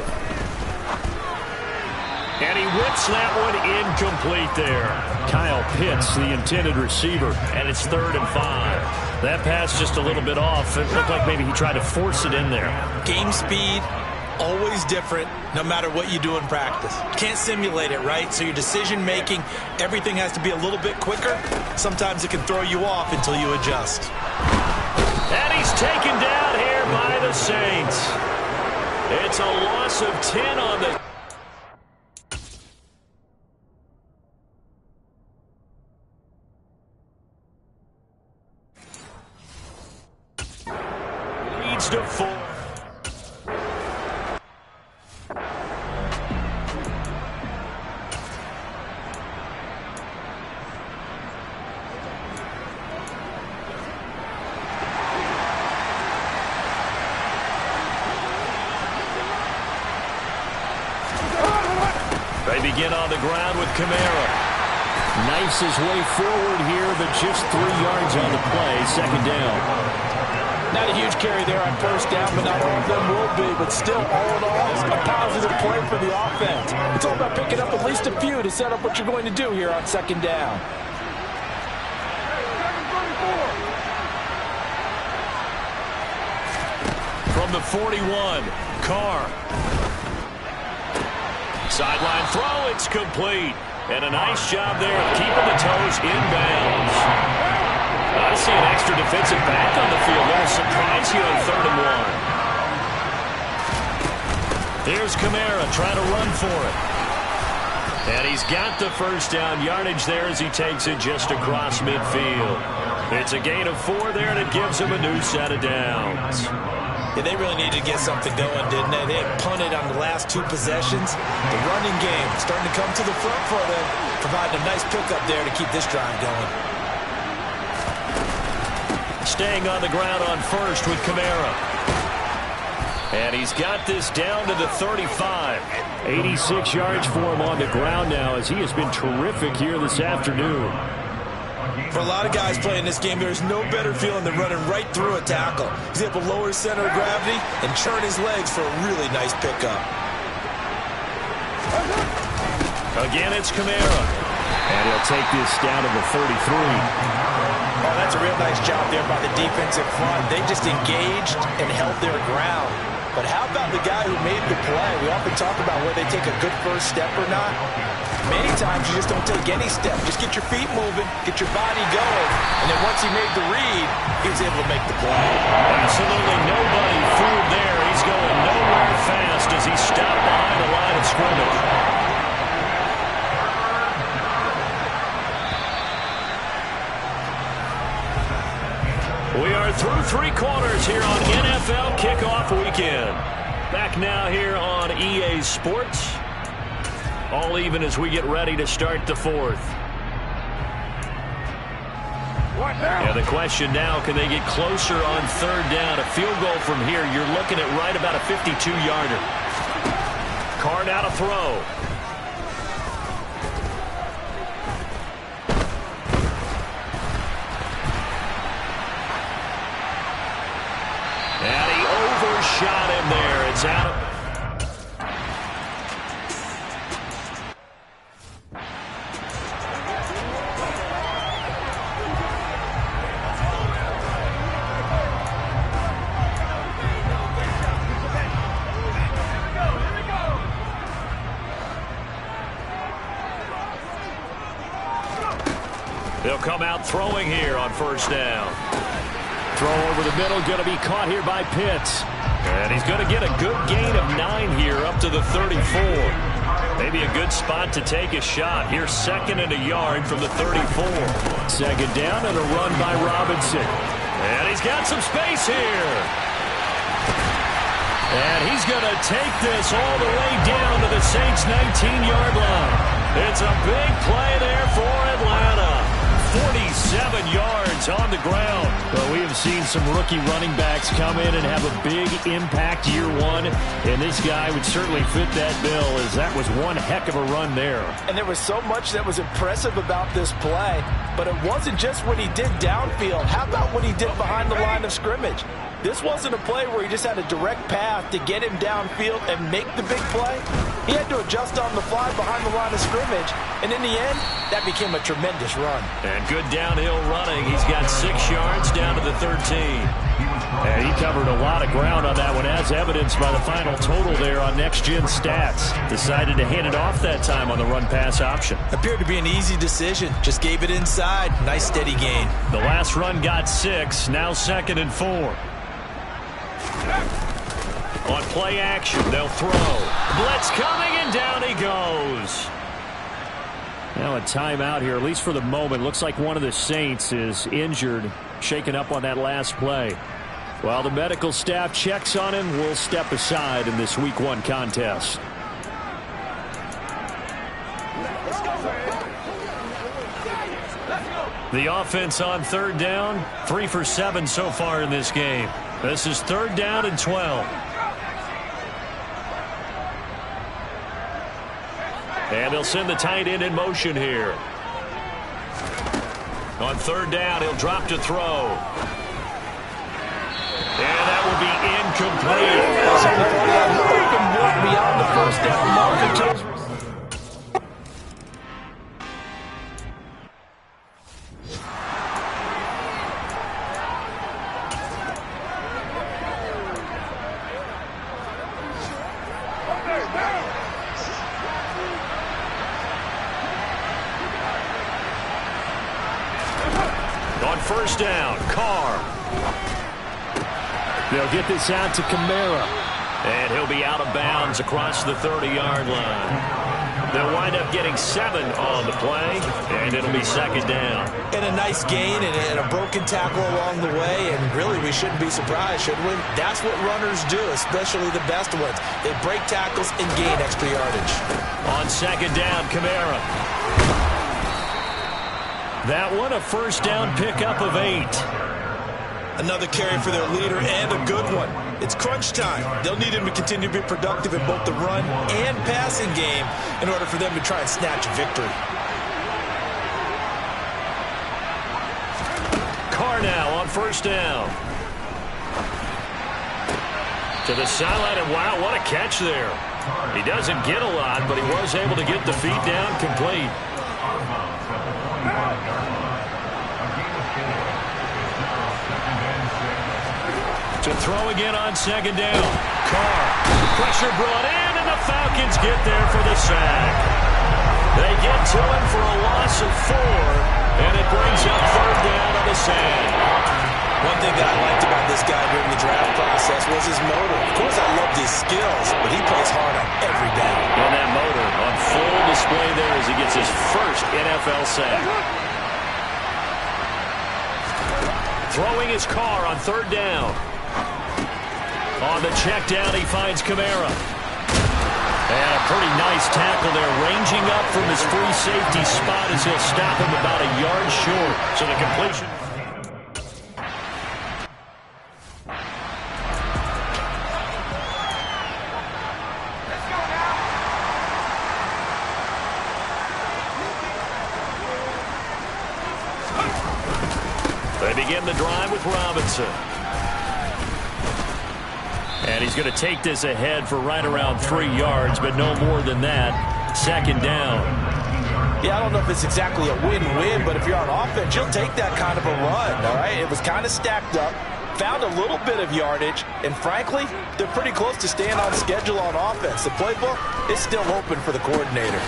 And he whips that one incomplete there. Kyle Pitts, the intended receiver, and it's 3rd and 5. That pass just a little bit off. It looked like maybe he tried to force it in there. Game speed, always different, no matter what you do in practice. Can't simulate it, right? So your decision-making, everything has to be a little bit quicker. Sometimes it can throw you off until you adjust. And he's taken down here by the Saints. It's a loss of 10 on the... Leads to 4. They begin on the ground with Kamara. Knifes his way forward here, but just 3 yards on the play. 2nd down. Not a huge carry there on first down, but not all of them will be. But still, all in all, a positive play for the offense. It's all about picking up at least a few to set up what you're going to do here on 2nd down. From the 41, Carr. Sideline throw, it's complete. And a nice job there of keeping the toes inbounds. I see an extra defensive back on the field. A little surprise here on 3rd and 1. Here's Kamara trying to run for it. And he's got the first down yardage there as he takes it just across midfield. It's a gain of 4 there, and it gives him a new set of downs. Yeah, they really needed to get something going, didn't they? They had punted on the last 2 possessions. The running game starting to come to the front for them, providing a nice pickup there to keep this drive going. Staying on the ground on first with Kamara. And he's got this down to the 35. 86 yards for him on the ground now as he has been terrific here this afternoon. For a lot of guys playing this game, there's no better feeling than running right through a tackle. He's able to lower his center of gravity and churn his legs for a really nice pickup. Again, it's Kamara. And he'll take this down to the 33. Oh, that's a real nice job there by the defensive front. They just engaged and held their ground. But how about the guy who made the play? We often talk about whether they take a good first step or not. Many times you just don't take any step. Just get your feet moving, get your body going, and then once he made the read, he was able to make the play. Absolutely nobody fooled there. He's going nowhere fast as he stopped behind the line of scrimmage. We are through 3 quarters here on NFL Kickoff Weekend. Back now here on EA Sports. All even as we get ready to start the 4th. Yeah, the question now, can they get closer on 3rd down? A field goal from here, you're looking at right about a 52-yarder. Carr now to throw. And he overshot him there. It's out. They'll come out throwing here on 1st down. Throw over the middle, going to be caught here by Pitts. And he's going to get a good gain of 9 here up to the 34. Maybe a good spot to take a shot. Here's 2nd and a yard from the 34. 2nd down and a run by Robinson. And he's got some space here. And he's going to take this all the way down to the Saints' 19-yard line. It's a big play there for Atlanta. 47 yards He's on the ground. Well, we have seen some rookie running backs come in and have a big impact year one, and this guy would certainly fit that bill, as that was one heck of a run there. And there was so much that was impressive about this play, but it wasn't just what he did downfield. How about what he did behind the line of scrimmage? This wasn't a play where he just had a direct path to get him downfield and make the big play. He had to adjust on the fly behind the line of scrimmage, and in the end, that became a tremendous run. And good downhill running. He's got 6 yards down to the 13. And he covered a lot of ground on that one, as evidenced by the final total there on next-gen stats. Decided to hand it off that time on the run-pass option. Appeared to be an easy decision. Just gave it inside. Nice steady gain. The last run got 6. Now 2nd and 4. On play action, they'll throw. Blitz coming, and down he goes. Now a timeout here, at least for the moment. Looks like one of the Saints is injured, shaken up on that last play. While the medical staff checks on him, we'll step aside in this Week 1 contest. The offense on 3rd down, 3 for 7 so far in this game. This is 3rd down and 12. And they'll send the tight end in motion here. On 3rd down, he'll drop to throw. And that will be incomplete. Beyond the 1st down mark. On 1st down, Carr. They'll get this out to Kamara. And he'll be out of bounds across the 30-yard line. They'll wind up getting 7 on the play, and it'll be 2nd down. And a nice gain and a broken tackle along the way, and really we shouldn't be surprised, should we? That's what runners do, especially the best ones. They break tackles and gain extra yardage. On 2nd down, Kamara. That one, a 1st down pickup of 8. Another carry for their leader, and a good one. It's crunch time. They'll need him to continue to be productive in both the run and passing game in order for them to try and snatch a victory. Carr now on 1st down. To the sideline, and wow, what a catch there. He doesn't get a lot, but he was able to get the feet down complete. To throw again on 2nd down. Carr. Pressure brought in, and the Falcons get there for the sack. They get to him for a loss of 4, and it brings up 3rd down on the sack. One thing that I liked about this guy during the draft process was his motor. Of course, I loved his skills, but he plays hard on every down. And that motor on full display there as he gets his first NFL sack. Throwing his Carr on 3rd down. On the check down, he finds Kamara. And a pretty nice tackle there, ranging up from his free safety spot as he'll stop him about a yard short. So the completion. They begin the drive with Robinson. And he's going to take this ahead for right around 3 yards, but no more than that. 2nd down. Yeah, I don't know if it's exactly a win-win, but if you're on offense, you'll take that kind of a run, all right? It was kind of stacked up, found a little bit of yardage, and frankly, they're pretty close to staying on schedule on offense. The playbook is still open for the coordinator.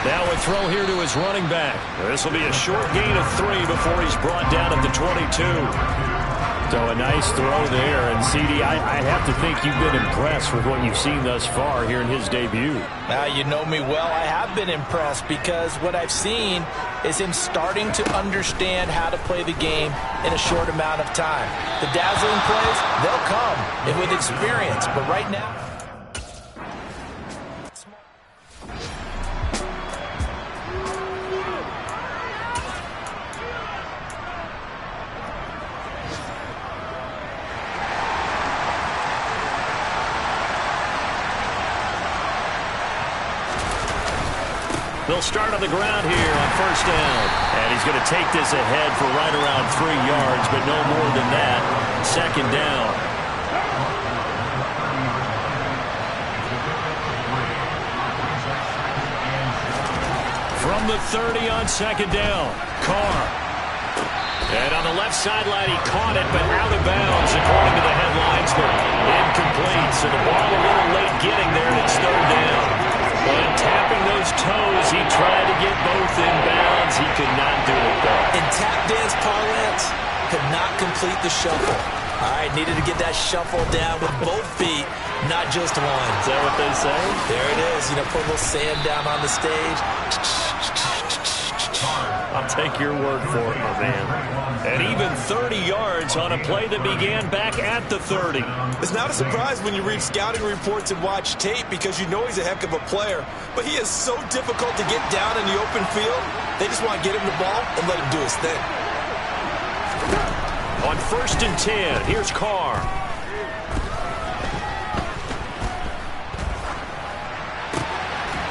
Now a throw here to his running back. This will be a short gain of 3 before he's brought down at the 22. So a nice throw there. And, CD, I have to think you've been impressed with what you've seen thus far here in his debut. You know me well. I have been impressed because what I've seen is him starting to understand how to play the game in a short amount of time. The dazzling plays, they'll come and with experience. But right now, They'll start on the ground here on first down. And he's going to take this ahead for right around 3 yards, but no more than that. Second down. From the 30 on second down, Carr. And on the left sideline, he caught it, but out of bounds, according to the headlines. Incomplete, so the ball a little late getting there, and it's third down. And tapping those toes, he tried to get both in bounds. He could not do it, though. In tap dance parlance, could not complete the shuffle. All right, needed to get that shuffle down with both feet, not just one. Is that what they say? There it is. You know, put a little sand down on the stage. I'll take your word for it, my man. And even 30 yards on a play that began back at the 30. It's not a surprise when you read scouting reports and watch tape because you know he's a heck of a player. But he is so difficult to get down in the open field. They just want to get him the ball and let him do his thing. On first and 10, here's Carr.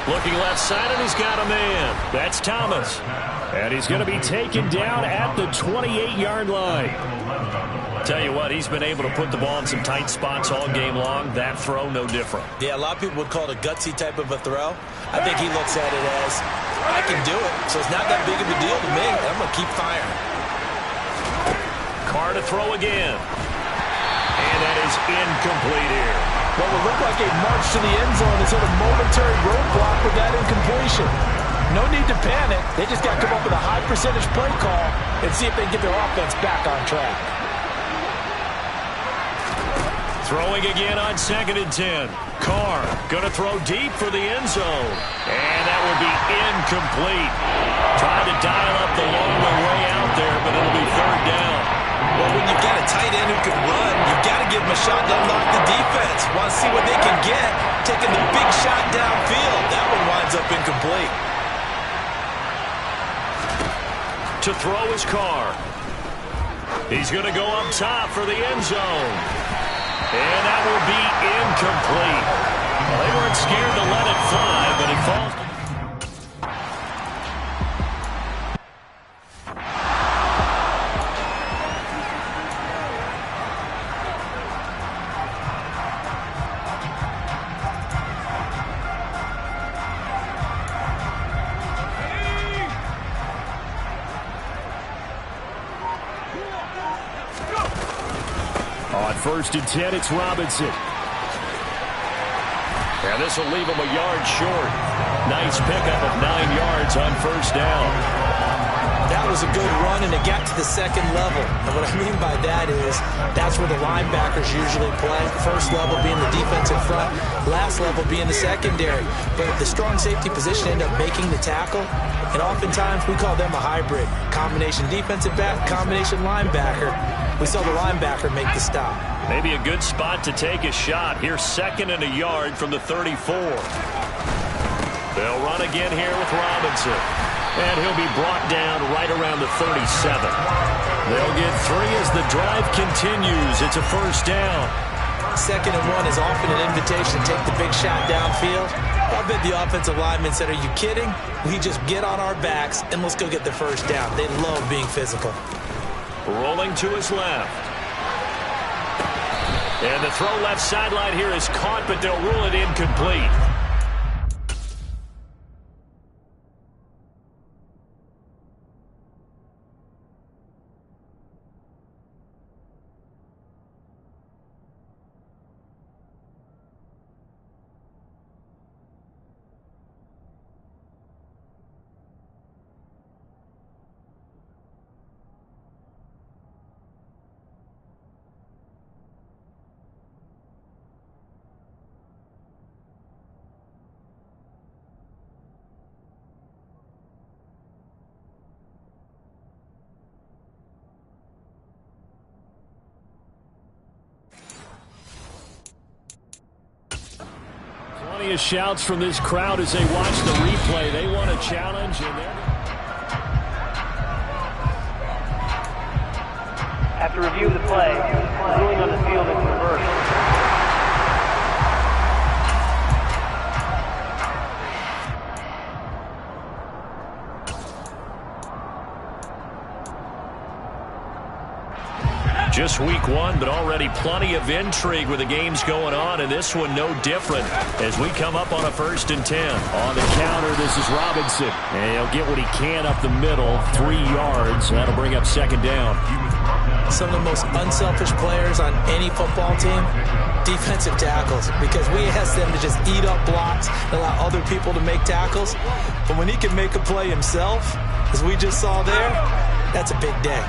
Looking left side, and he's got a man. That's Thomas. And he's going to be taken down at the 28-yard line. Tell you what, he's been able to put the ball in some tight spots all game long. That throw, no different. Yeah, a lot of people would call it a gutsy type of a throw. I think he looks at it as, I can do it. So it's not that big of a deal to me. I'm going to keep firing. Carr to throw again. And that is incomplete here. What would look like a march to the end zone is sort of momentary roadblock with that incompletion. No need to panic. They just got to come up with a high percentage play call and see if they can get their offense back on track. Throwing again on second and 10. Carr going to throw deep for the end zone. And that will be incomplete. Trying to dial up the long way out there, but it'll be third down. Well, when you've got a tight end who can run, you've got to give him a shot to unlock the defense. Want to see what they can get. Taking the big shot downfield. That one winds up incomplete. To throw his Carr. He's going to go up top for the end zone. And that will be incomplete. Well, they weren't scared to let it fly, but it falls. First and 10, it's Robinson. And this will leave him a yard short. Nice pickup of 9 yards on first down. That was a good run, and it got to the second level. And what I mean by that is that's where the linebackers usually play. First level being the defensive front, last level being the secondary. But the strong safety position ended up making the tackle, and oftentimes we call them a hybrid. Combination defensive back, combination linebacker. We saw the linebacker make the stop. Maybe a good spot to take a shot. Here's second and a yard from the 34. They'll run again here with Robinson. And he'll be brought down right around the 37. They'll get 3 as the drive continues. It's a first down. Second and 1 is often an invitation to take the big shot downfield. I bet the offensive lineman said, are you kidding? We just get on our backs and let's go get the first down. They love being physical. Rolling to his left. And the throw left sideline here is caught, but they'll rule it incomplete. Plenty of shouts from this crowd as they watch the replay. They want a challenge. And after review of the play, the ruling on the field is reversed. Just week one, but already plenty of intrigue with the games going on, and this one no different as we come up on a 1st and 10. On the counter, this is Robinson. And he'll get what he can up the middle, 3 yards. That'll bring up 2nd down. Some of the most unselfish players on any football team, defensive tackles, because we ask them to just eat up blocks and allow other people to make tackles. But when he can make a play himself, as we just saw there, that's a big day.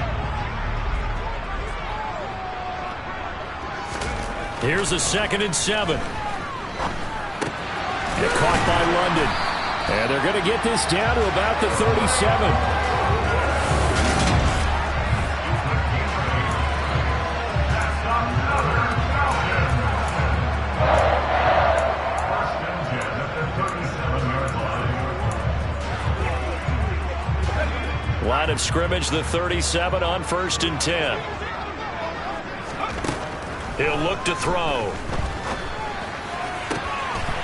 Here's a 2nd and 7. And caught by London. And they're going to get this down to about the 37. Line of scrimmage, the 37 on 1st and 10. He'll look to throw.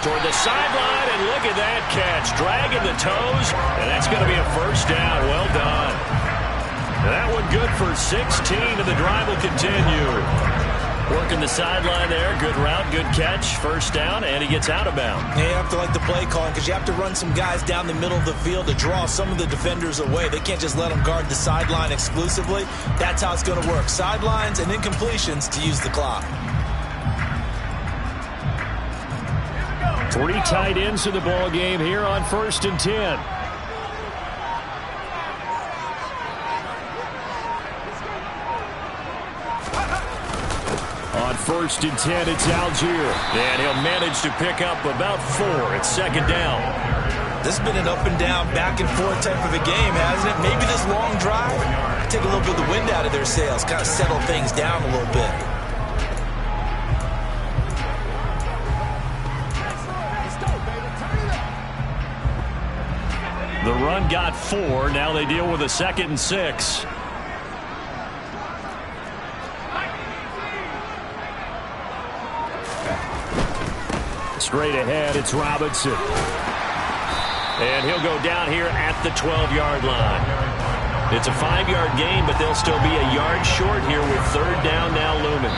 Toward the sideline, and look at that catch. Dragging the toes, and that's going to be a 1st down. Well done. That one good for 16, and the drive will continue. Working the sideline there. Good route, good catch. 1st down, and he gets out of bounds. Yeah, you have to like the play calling because you have to run some guys down the middle of the field to draw some of the defenders away. They can't just let them guard the sideline exclusively. That's how it's going to work. Sidelines and incompletions to use the clock. 3 tight ends in the ball game here on 1st and 10. On 1st and 10, it's Algier. And he'll manage to pick up about 4. It's 2nd down. This has been an up and down, back and forth type of a game, hasn't it? Maybe this long drive, take a little bit of the wind out of their sails, kind of settle things down a little bit. The run got 4. Now they deal with a 2nd and 6. Straight ahead, it's Robinson. And he'll go down here at the 12-yard line. It's a 5-yard gain, but they'll still be a yard short here with 3rd down now looming.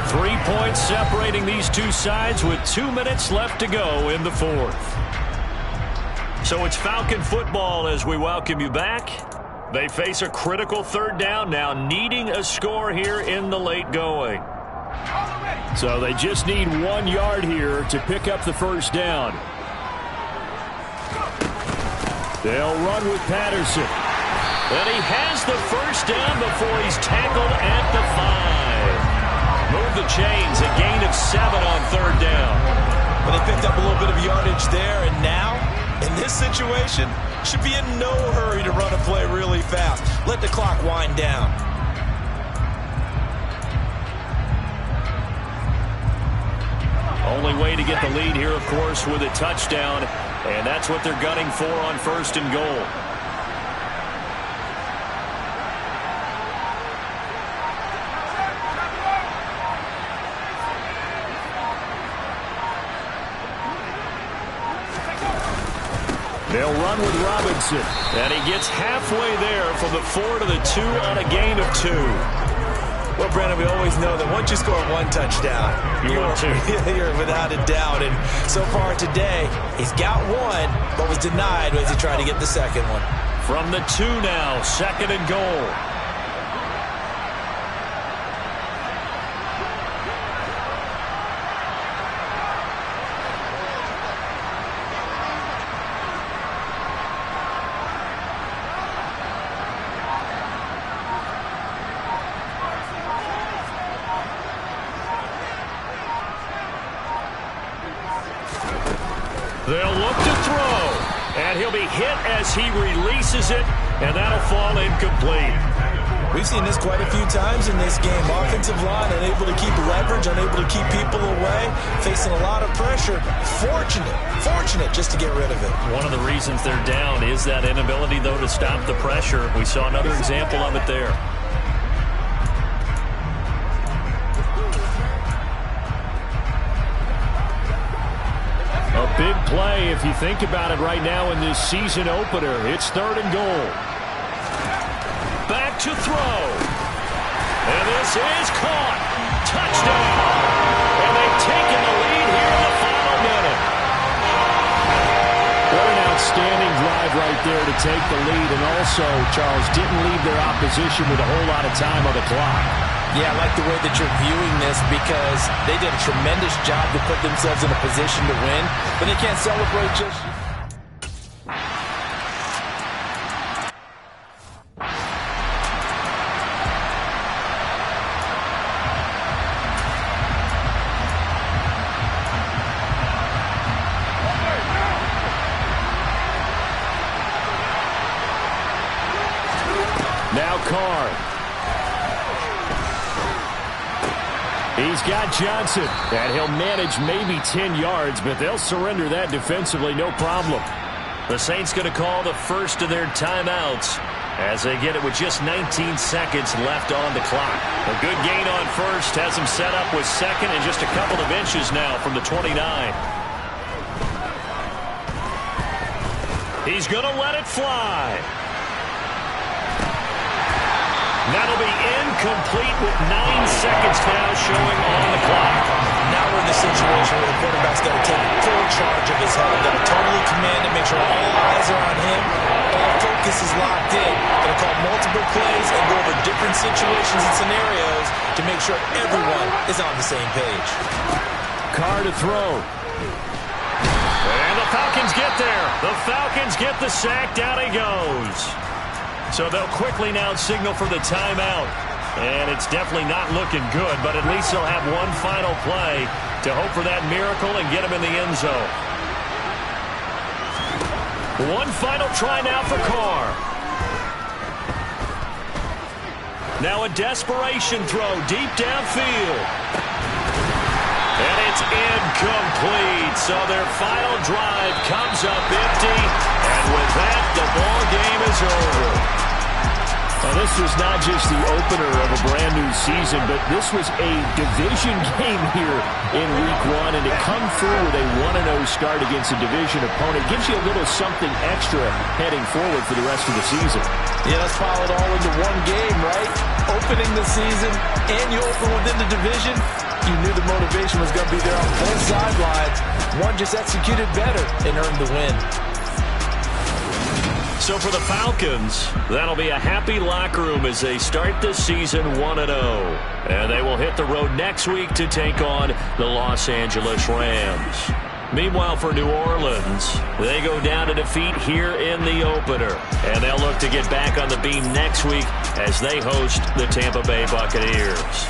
3 points separating these two sides with 2 minutes left to go in the 4th. So it's Falcon football as we welcome you back. They face a critical 3rd down now, needing a score here in the late going. So they just need 1 yard here to pick up the 1st down. They'll run with Patterson. And he has the 1st down before he's tackled at the 5. Move the chains, a gain of 7 on 3rd down. Well, they picked up a little bit of yardage there, and now, in this situation, should be in no hurry to run a play really fast. Let the clock wind down. Only way to get the lead here, of course, with a touchdown, and that's what they're gunning for on 1st and goal. They'll run with Robinson. And he gets halfway there from the 4 to the 2 on a gain of 2. Well, Brandon, we always know that once you score 1 touchdown, you're without a doubt. And so far today, he's got 1, but was denied as he tried to get the 2nd one. From the 2 now, 2nd and goal. They'll look to throw, and he'll be hit as he releases it, and that'll fall incomplete. We've seen this quite a few times in this game. Offensive line unable to keep leverage, unable to keep people away, facing a lot of pressure. Fortunate just to get rid of it. One of the reasons they're down is that inability, though, to stop the pressure. We saw another example of it there. A big play if you think about it right now in this season opener. It's 3rd and goal. Back to throw. And this is caught. Touchdown. And they've taken the lead here in the final minute. What an outstanding drive right there to take the lead. And also, Charles, didn't leave their opposition with a whole lot of time on the clock. Yeah, I like the way that you're viewing this because they did a tremendous job to put themselves in a position to win, but they can't celebrate just yet. Now Carr. He's got Johnson, and he'll manage maybe 10 yards, but they'll surrender that defensively, no problem. The Saints going to call the first of their timeouts as they get it with just 19 seconds left on the clock. A good gain on first has them set up with second and just a couple of inches now from the 29. He's going to let it fly. That'll be incomplete with 9 seconds now showing on the clock. Now we're in the situation where the quarterback's got to take full charge of his head. Got to totally command it, make sure all eyes are on him. All focus is locked in. Got to call multiple plays and go over different situations and scenarios to make sure everyone is on the same page. Carr to throw. And the Falcons get there. The Falcons get the sack. Down he goes. So they'll quickly now signal for the timeout. And it's definitely not looking good, but at least they'll have one final play to hope for that miracle and get him in the end zone. One final try now for Carr. Now a desperation throw deep downfield. And it's incomplete. So their final drive comes up empty. And with that, the ball game is over. Now, this was not just the opener of a brand-new season, but this was a division game here in Week 1. And to come through with a 1-0 start against a division opponent gives you a little something extra heading forward for the rest of the season. Yeah, let's pile it all into one game, right? Opening the season, and you open within the division. You knew the motivation was going to be there on both sidelines. One just executed better and earned the win. So for the Falcons, that'll be a happy locker room as they start the season 1-0. And they will hit the road next week to take on the Los Angeles Rams. Meanwhile, for New Orleans, they go down to defeat here in the opener. And they'll look to get back on the beam next week as they host the Tampa Bay Buccaneers.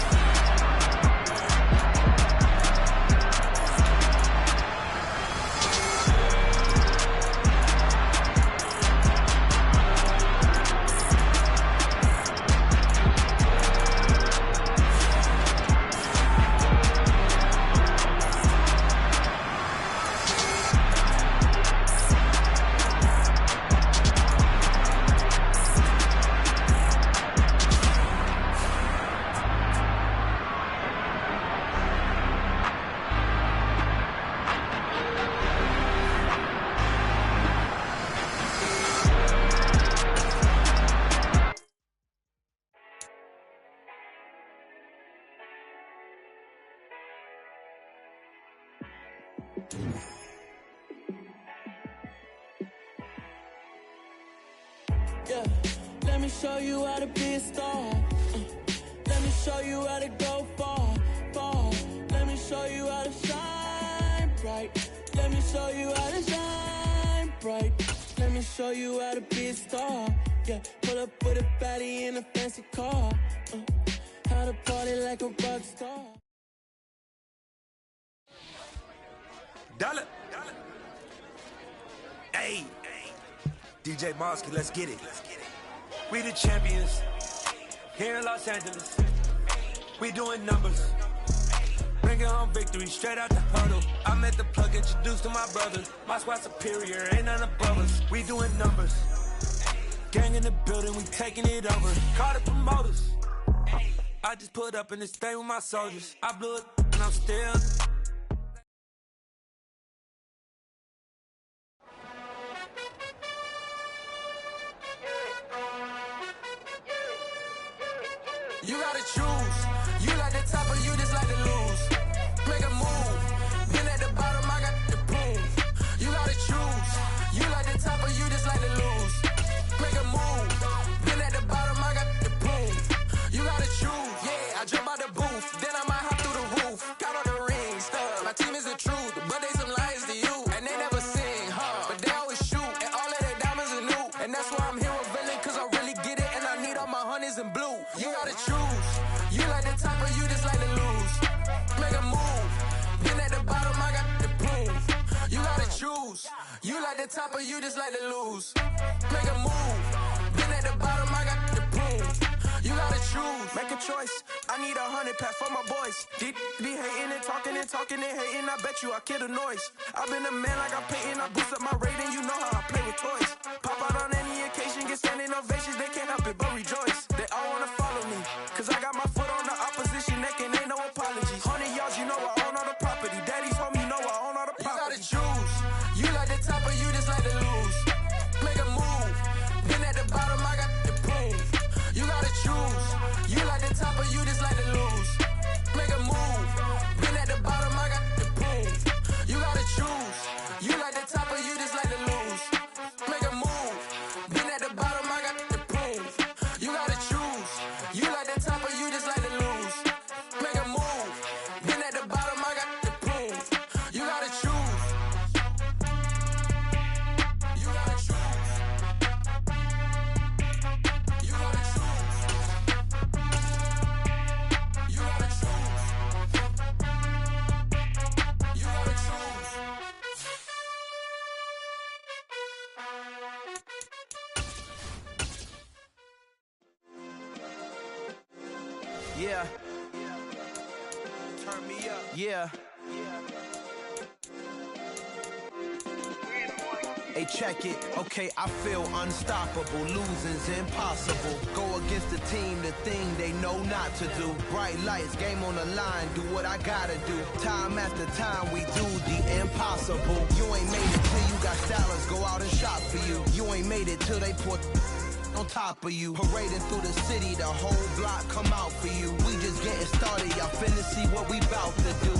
Yeah, let me show you how to be a star. Let me show you how to go far, far. Let me show you how to shine bright. Let me show you how to shine bright. Let me show you how to be a star. Yeah, pull up with a baddie in a fancy car. How to party like a rock star. Dollar. Hey, DJ Mosky, let's get it. We the champions here in Los Angeles. We doing numbers. Bringing home victory straight out the huddle. I met the plug, introduced to my brothers. My squad superior, ain't none above us. We doing numbers. Gang in the building, we taking it over. Call the promoters. I just put up in this thing with my soldiers. I blew it and I'm still. You gotta choose. You like the top or you just like to lose. Make a move. Been at the bottom, I got the proof. You gotta choose. You like the top or you just like to lose. Make a move. Been at the bottom, I got the proof. You gotta choose. Yeah, I jump out the booth. Then I might hop through the roof. Got all the rings. My team is the truth, but they some liars to you. And they never sing, but they always shoot. And all of their diamonds are new. And that's why I'm here with Villain, cause I really get it. And I need all my honeys in blue. You gotta choose. You like the top or you just like to lose. Make a move. Been at the bottom, I got the proof. You gotta choose. You like the top or you just like to lose. Make a move. Been at the bottom, I got the proof. You gotta choose. Make a choice. I need 100 pack for my boys. Be hating and talking and hating. I bet you I kill the noise. I've been a man like I'm Peyton. I boost up my rating. You know how I play with toys. Pop out on any occasion, get standing ovations. They can't help it but rejoice. They all wanna follow me, cause I got my foot on the opposition neck and ain't no apologies. 100 yards, you know I own all the property. Daddy's home, you know I own all the property. You gotta choose. You like the top or you just like to lose. Make a move. Been at the bottom, I got the proof. You gotta choose. You like the top or you just like to lose. Make a move. Been at the bottom, I got the proof. You gotta choose. You like the top or you just like to lose. Make a move. Been at the bottom, I got the proof. You gotta choose. You like the top or you just like to lose. Make a move. Been at the bottom, I got the proof. You gotta choose. You gotta choose. You gotta choose. You gotta choose. You gotta choose. Yeah. Turn me up. Yeah. Hey, check it. Okay, I feel unstoppable. Losing's impossible. Go against the team, the thing they know not to do. Bright lights, game on the line. Do what I gotta do. Time after time, we do the impossible. You ain't made it till you got stylers. Go out and shop for you. You ain't made it till they put on top of you. Parading through the city, the whole block come out for you. We just getting started, y'all finna see what we bout to do.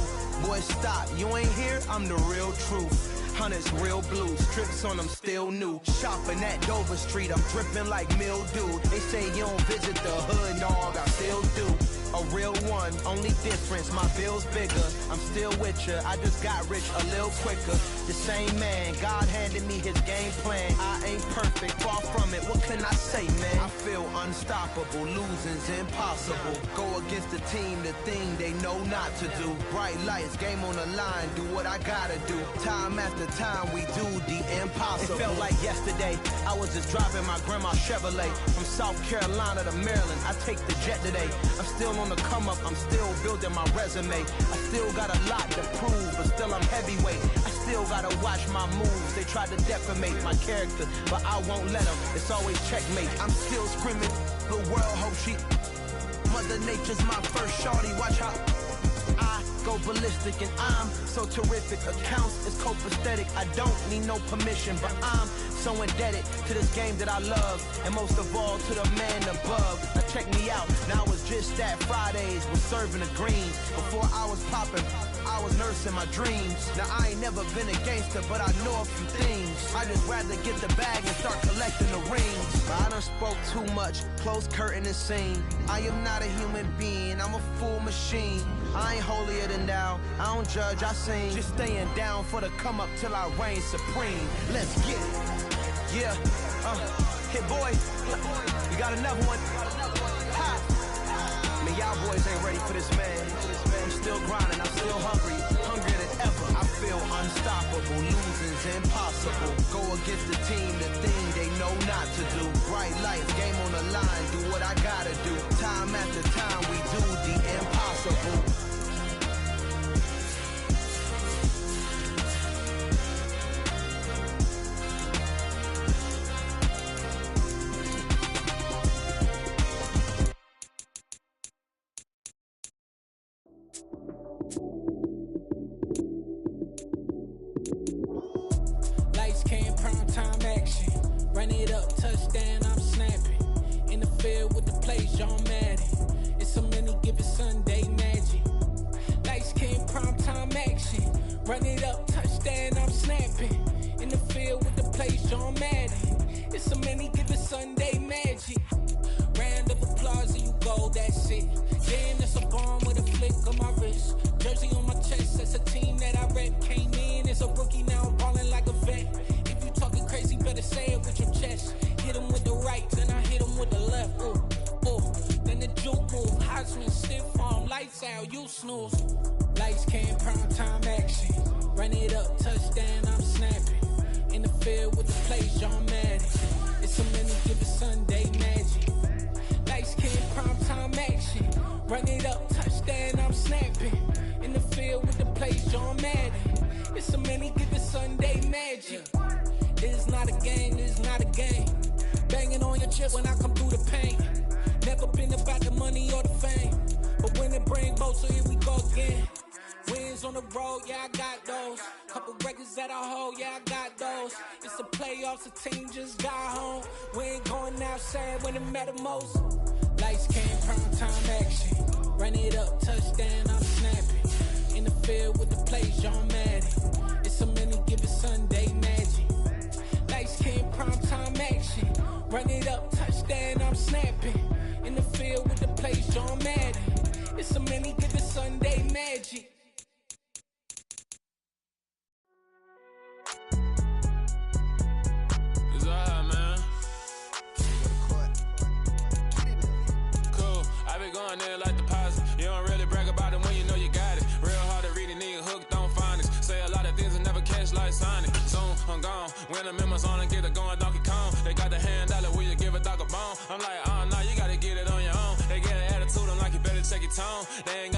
Boy, stop, you ain't here, I'm the real truth. Hunters, real blue, strips on them still new. Shopping at Dover Street, I'm dripping like mildew. They say you don't visit the hood, dog, I still do. A real one, only difference, my bill's bigger. I'm still with ya, I just got rich a little quicker. The same man, God handed me his game plan. I ain't perfect, far from it, what can I say, man? I feel unstoppable, losing's impossible. Go against the team, the thing they know not to do. Bright lights, game on the line, do what I gotta do. Time after time, we do the impossible. It felt like yesterday, I was just driving my grandma's Chevrolet. From South Carolina to Maryland, I take the jet today. I'm still on the come up, I'm still building my resume. I still got a lot to prove, but still I'm heavyweight. I still gotta watch my moves. They tried to defamate my character, but I won't let them. It's always checkmate. I'm still screaming, the world hope she. Mother Nature's my first shorty, watch how I go ballistic and I'm so terrific. Accounts is copacetic, I don't need no permission, but I'm so indebted to this game that I love, and most of all to the man above. Now check me out, now it's just that Fridays was serving the greens. Before I was popping, I was nursing my dreams. Now I ain't never been a gangster, but I know a few things. I just rather get the bag and start collecting the rings. But I done spoke too much, close curtain and scene. I am not a human being, I'm a full machine. I ain't holier than thou, I don't judge, I sing. Just staying down for the come up till I reign supreme. Let's get it. Yeah, hit boy, you got another one. Ha. Man, y'all boys ain't ready for this, man. I'm still grinding, I'm still hungry, hungrier than ever. I feel unstoppable, losing's impossible. Go against the team, the thing they know not to do. Bright lights, game on the line, do what I gotta do. Time after time, we do the impossible. Lights came, prime time action. Run it up, touchdown, I'm snapping. In the field with the plays, John Madden. Run it up, touchdown, I'm snapping. In the field with the plays, John Madden. It's a many given Sunday magic. Round of applause and you go, that's it. Then it's a bomb with a flick on my wrist. Jersey on my chest, that's a team that I rep. Came in as a rookie, now I'm ballin' like a vet. If you talking crazy, better say it with your chest. Hit him with the right, then I hit him with the left. Ooh, ooh. Then the juke move, Heisman, stiff arm, lights out, you snooze. Lights came, prime time action. Run it up, touchdown, I'm snapping. In the field with the plays, John Madden. It's a many given Sunday magic. Lights came, prime time action. Run it up, touchdown, I'm snapping. In the field with the plays, John Madden. It's a many given Sunday magic. This is not a game, this is not a game. Banging on your chest when I come through the paint. Never been about the money or the fame. But when it bring both, so here we go again. Wins on the road, yeah, I got those. Couple records that I hold, yeah, I got those. It's the playoffs, the team just got home. We ain't going outside when it matter most. Lights came, prime time action. Run it up, touchdown, I'm snapping. In the field with the plays, John Madden. It's a many given Sunday magic. Lights came, prime time action. Run it up, touchdown, I'm snapping. In the field with the plays, John Madden. It's a many given Sunday magic. Going there like deposit. You don't really brag about it when you know you got it. Real hard to read a nigga hooked on phonics. Say a lot of things and never catch like Sonic. Soon I'm gone. When the members on and get it going Donkey Kong. They got the hand dollar, will you give a dog a bone? I'm like, oh no, you gotta get it on your own. They get an attitude, I'm like, you better check your tone. They ain't